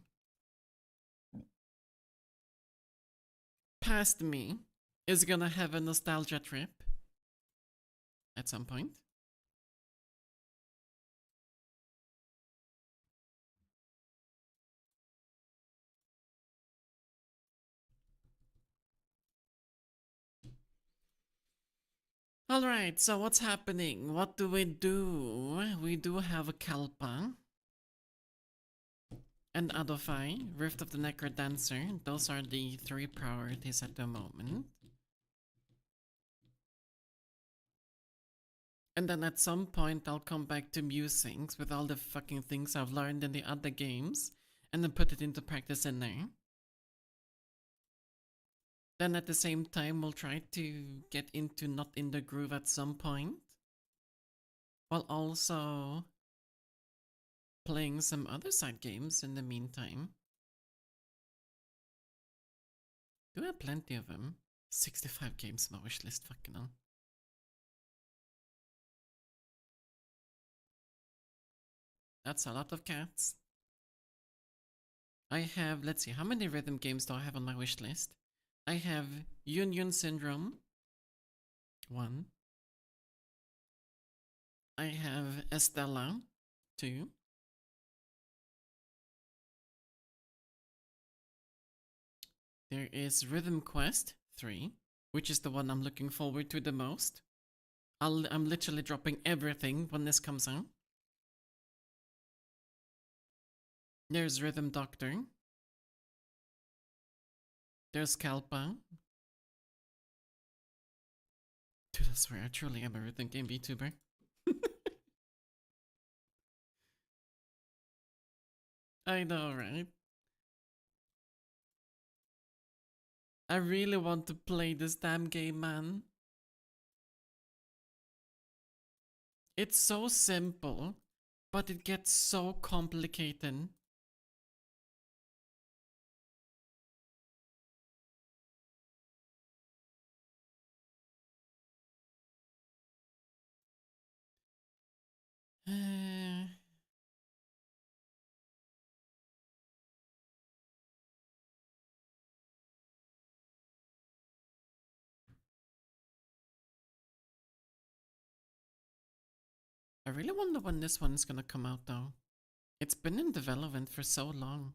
Past me is gonna have a nostalgia trip at some point. Alright, so what's happening? What do? We do have a Kalpa and Adolphi, Rift of the Necrodancer. Those are the 3 priorities at the moment. And then at some point I'll come back to musings with all the fucking things I've learned in the other games and then put it into practice in there. Then at the same time we'll try to get into Not in the Groove at some point, while also playing some other side games in the meantime. Do I have plenty of them? 65 games on my wish list, fucking hell. That's a lot of cats. I have, let's see, how many rhythm games do I have on my wish list? I have Union Syndrome, 1. I have Estella, 2. There is Rhythm Quest, 3, which is the one I'm looking forward to the most. I'm literally dropping everything when this comes out. There's Rhythm Doctor. There's Kalpa. Dude, I swear, I truly am a rhythm game VTuber. I know, right? I really want to play this damn game, man. It's so simple, but it gets so complicated. I really wonder when this one's gonna come out though. It's been in development for so long.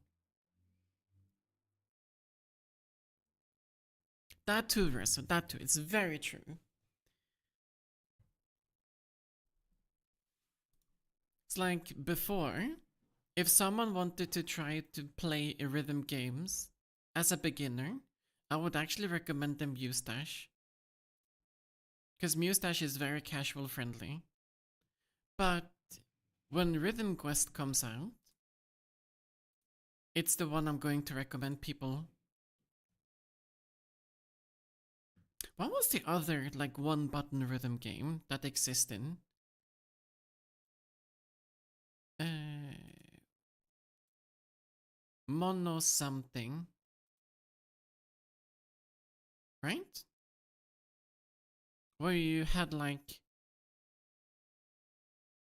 That too, Reso, that too. It's very true. It's like before, if someone wanted to try to play rhythm games as a beginner, I would actually recommend them Mustache. Because Mustache is very casual friendly. But when Rhythm Quest comes out, it's the one I'm going to recommend people. What was the other, like, one button rhythm game that existed? Mono something. Right? Where you had like,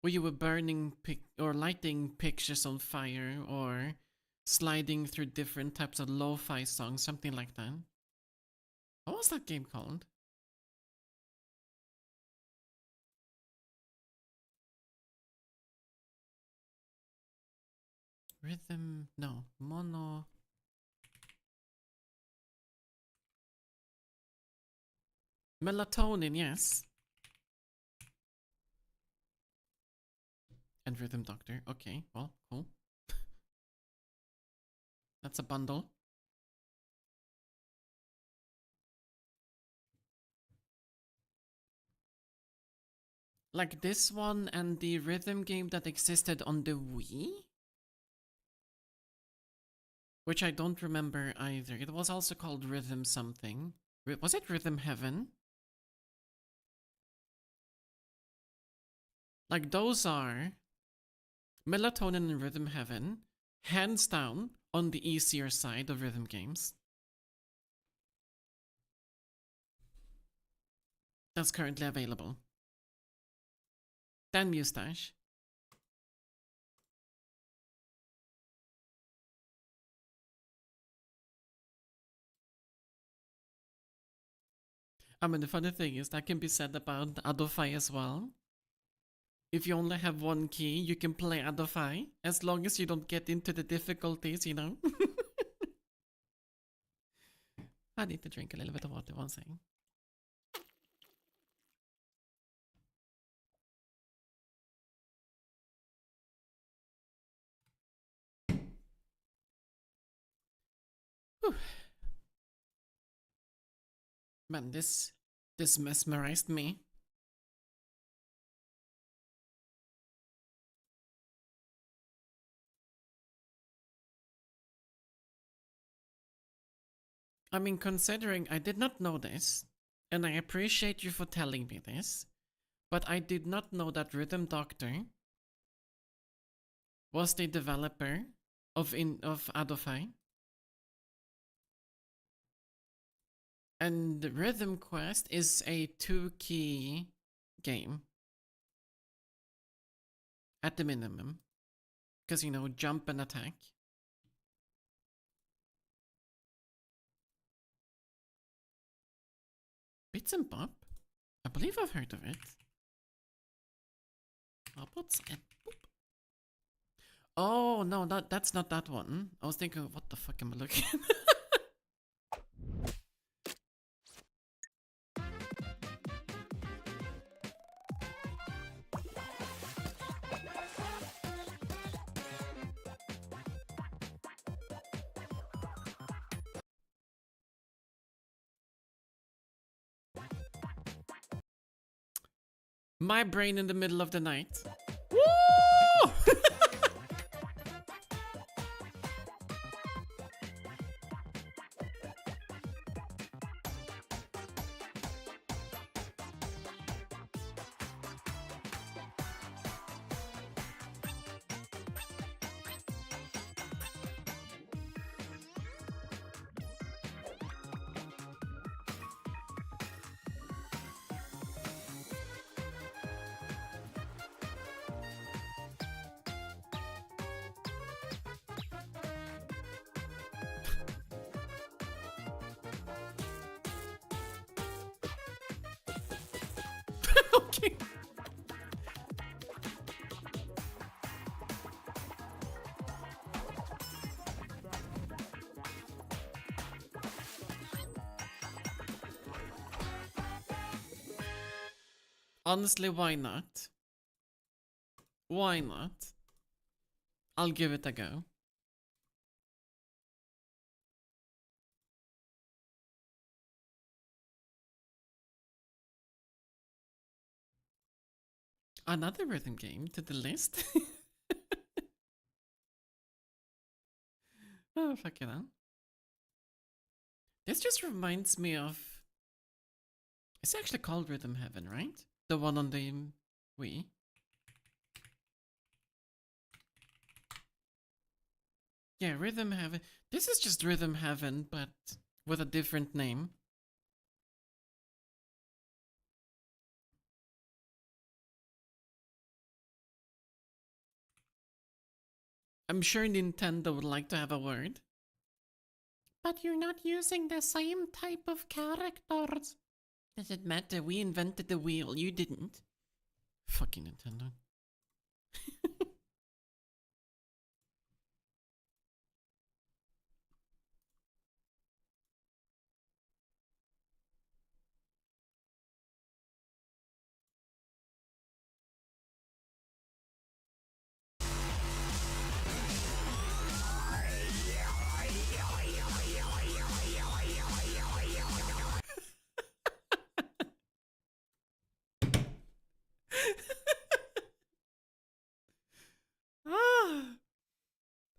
where you were burning or lighting pictures on fire or sliding through different types of lo-fi songs, something like that. What was that game called? Rhythm, no, mono. Melatonin, yes. And Rhythm Doctor, okay, well, cool. That's a bundle. Like this one and the rhythm game that existed on the Wii? Which I don't remember either. It was also called Rhythm something. Was it Rhythm Heaven? Like those are Melatonin and Rhythm Heaven, hands down on the easier side of rhythm games. That's currently available. Then Mustache. I mean, the funny thing is that can be said about Adofai as well. If you only have one key, you can play Adofai, as long as you don't get into the difficulties, you know? I need to drink a little bit of water, one second. Whew. Man, this mesmerized me. I mean, considering I did not know this, and I appreciate you for telling me this, but I did not know that Rhythm Doctor was the developer of Adofai. And Rhythm Quest is a 2-key game. At the minimum. Because, you know, jump and attack. Bits and Bop? I believe I've heard of it. What's it? Oh, no, that's not that one. I was thinking, what the fuck am I looking at? My brain in the middle of the night. Woo! Okay. Honestly, why not? Why not? I'll give it a go. Another rhythm game to the list. Oh, fuck it up. This just reminds me of. It's actually called Rhythm Heaven, right? The one on the Wii. Yeah, Rhythm Heaven. This is just Rhythm Heaven, but with a different name. I'm sure Nintendo would like to have a word. But you're not using the same type of characters. Does it matter? We invented the wheel. You didn't. Fucking Nintendo.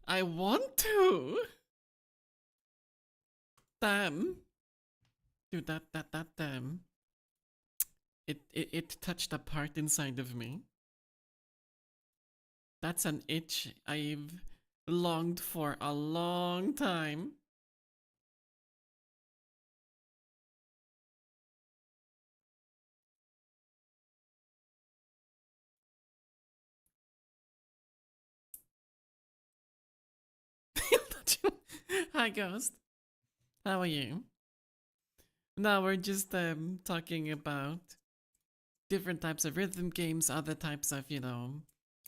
I want to. Damn. Dude, that it touched a part inside of me. That's an itch I've longed for a long time. Hi, Ghost. How are you? Now we're just talking about different types of rhythm games, other types of,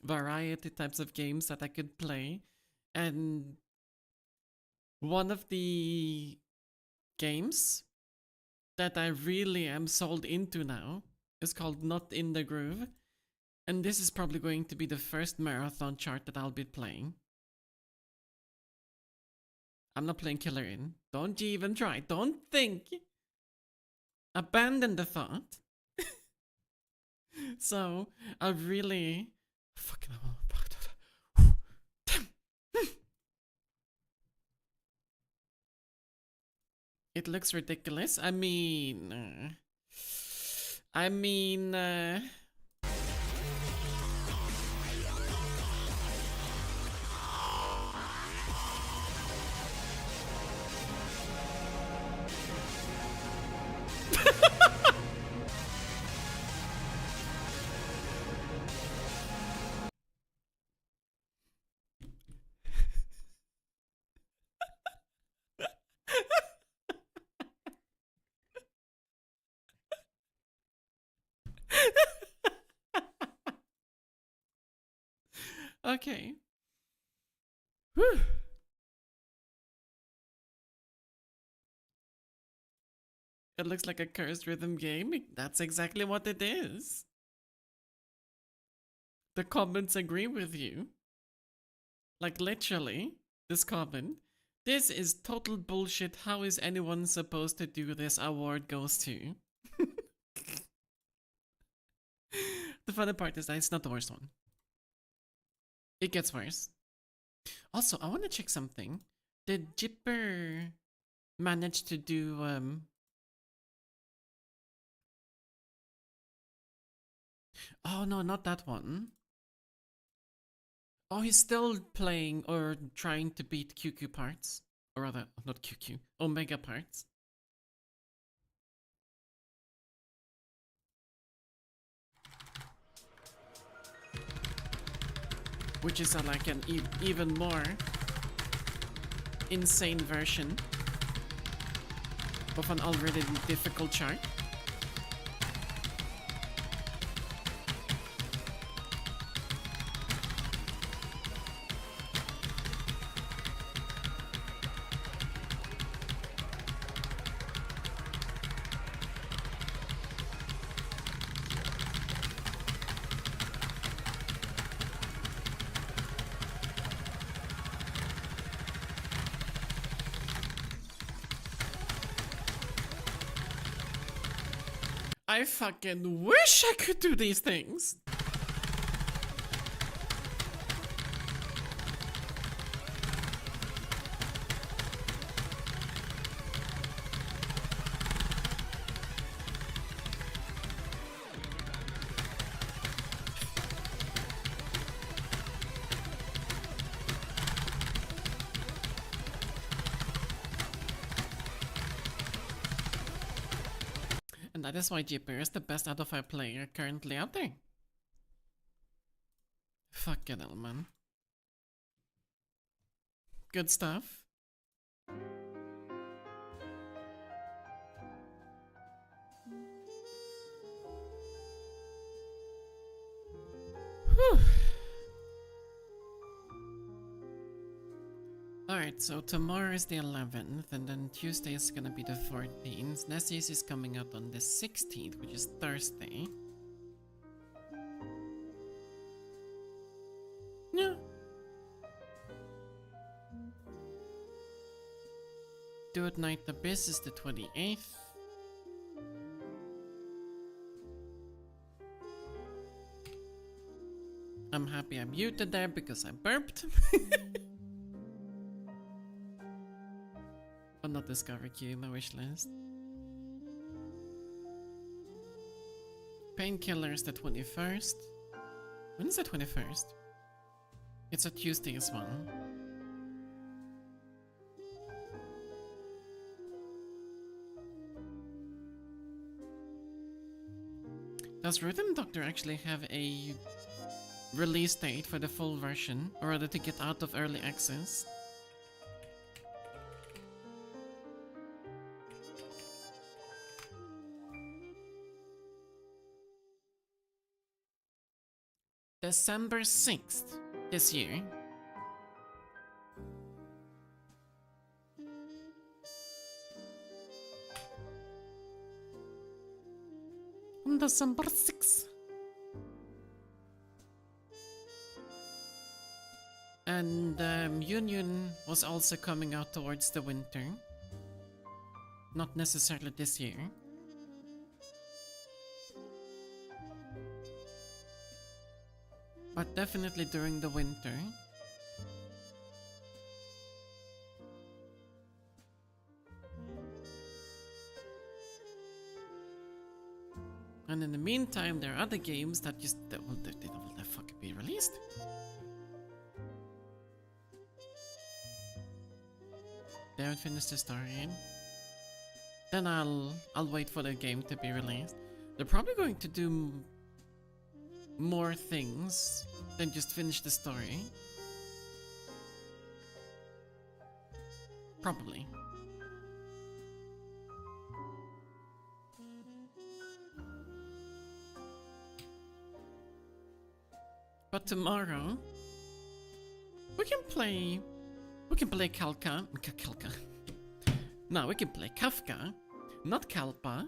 variety types of games that I could play. And one of the games that I really am sold into now is called Not in the Groove. And this is probably going to be the first marathon chart that I'll be playing. I'm not playing Killer In. Don't you even try. Don't think. Abandon the thought. So, I really... Fucking... It looks ridiculous. I mean... Okay. Whew. It looks like a cursed rhythm game. That's exactly what it is. The comments agree with you. Like literally, this comment. This is total bullshit. How is anyone supposed to do this? Award goes to. funny part is that it's not the worst one. It gets worse. Also, I want to check something. Did Jipper manage to do Oh no, not that one. Oh, he's still playing or trying to beat QQ parts. Or rather, not QQ, Omega parts. Which is like an even more insane version of an already difficult chart. I fucking wish I could do these things. And that is why Jipper is the best out of 5 player currently out there. Fucking hell, man. Good stuff. Whew. Alright, so tomorrow is the 11th, and then Tuesday is gonna be the 14th. Nessie's is coming out on the 16th, which is Thursday. Yeah. Do It Night Abyss is the 28th. I'm happy I muted there because I burped. But not Discover Q, my wish list. Painkiller is the 21st. When is the 21st? It's a Tuesday as well. Does Rhythm Doctor actually have a release date for the full version, or rather to get out of early access? December 6th this year. On December 6th. And Union was also coming out towards the winter. Not necessarily this year. But definitely during the winter. And in the meantime, there are other games that just that will fucking be released. They haven't finished the story. Then I'll wait for the game to be released. They're probably going to do more things than just finish the story. Probably. But tomorrow we can play Kalka. No, we can play Kafka, not Kalpa.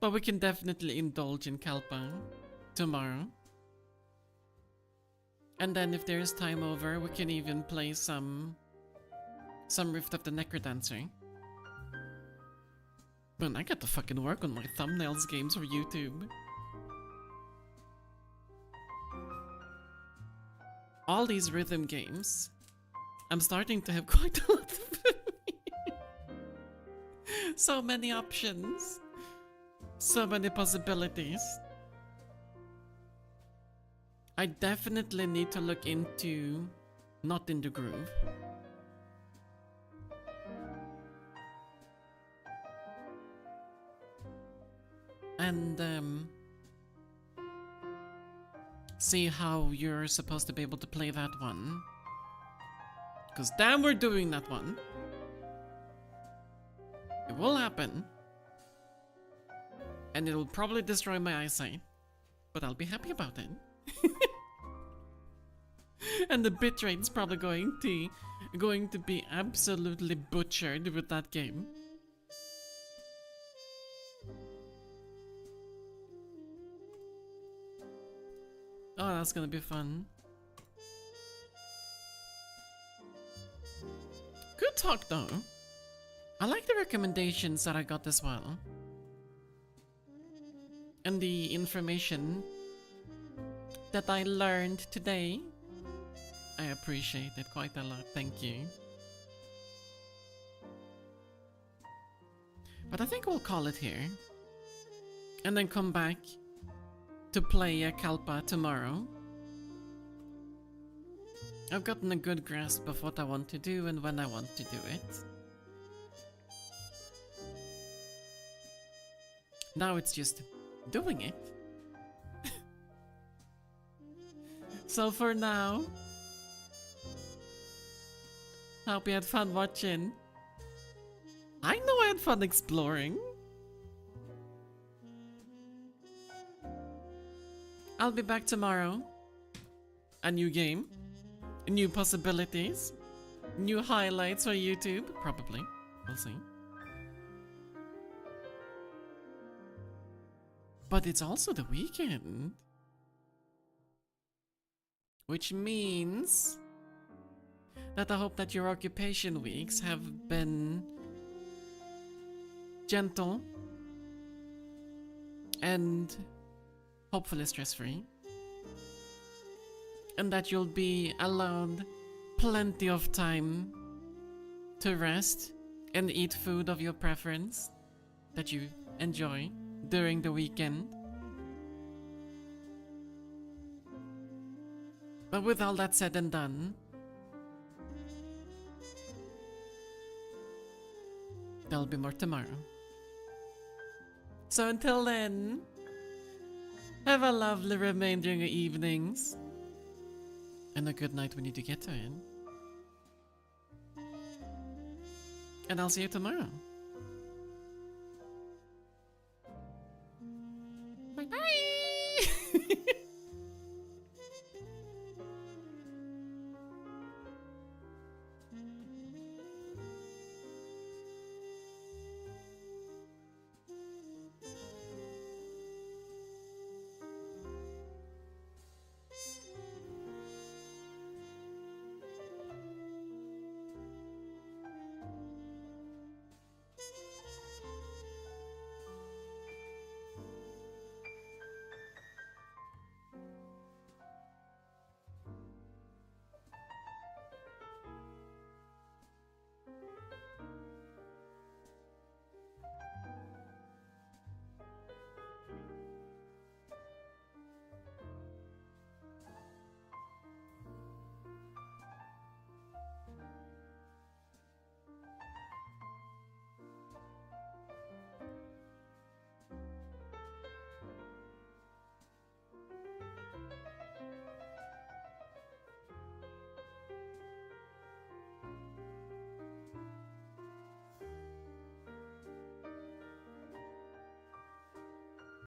But we can definitely indulge in Kalpa tomorrow. And then if there's time over, we can even play some Rift of the Necrodancer. Man, I got to fucking work on my thumbnails games for YouTube. All these rhythm games, I'm starting to have quite a lot of so many options. So many possibilities. I definitely need to look into Not in the Groove. And see how you're supposed to be able to play that one. Because damn, we're doing that one. It will happen. And it'll probably destroy my eyesight. But I'll be happy about it. And the bitrate's probably going to be absolutely butchered with that game. Oh, that's gonna be fun. Good talk though. I like the recommendations that I got as well. And the information that I learned today. I appreciate it quite a lot, thank you. But I think we'll call it here. And then come back to play Kalpa tomorrow. I've gotten a good grasp of what I want to do and when I want to do it. Now it's just doing it. So for now, hope you had fun watching. I know I had fun exploring. I'll be back tomorrow. A new game, new possibilities, new highlights for YouTube, probably. We'll see. But it's also the weekend. Which means that I hope that your occupation weeks have been gentle and hopefully stress-free, and that you'll be allowed plenty of time to rest and eat food of your preference that you enjoy during the weekend. But with all that said and done, there'll be more tomorrow. So until then, have a lovely remainder of your evenings. And a good night when you do get to it. And I'll see you tomorrow.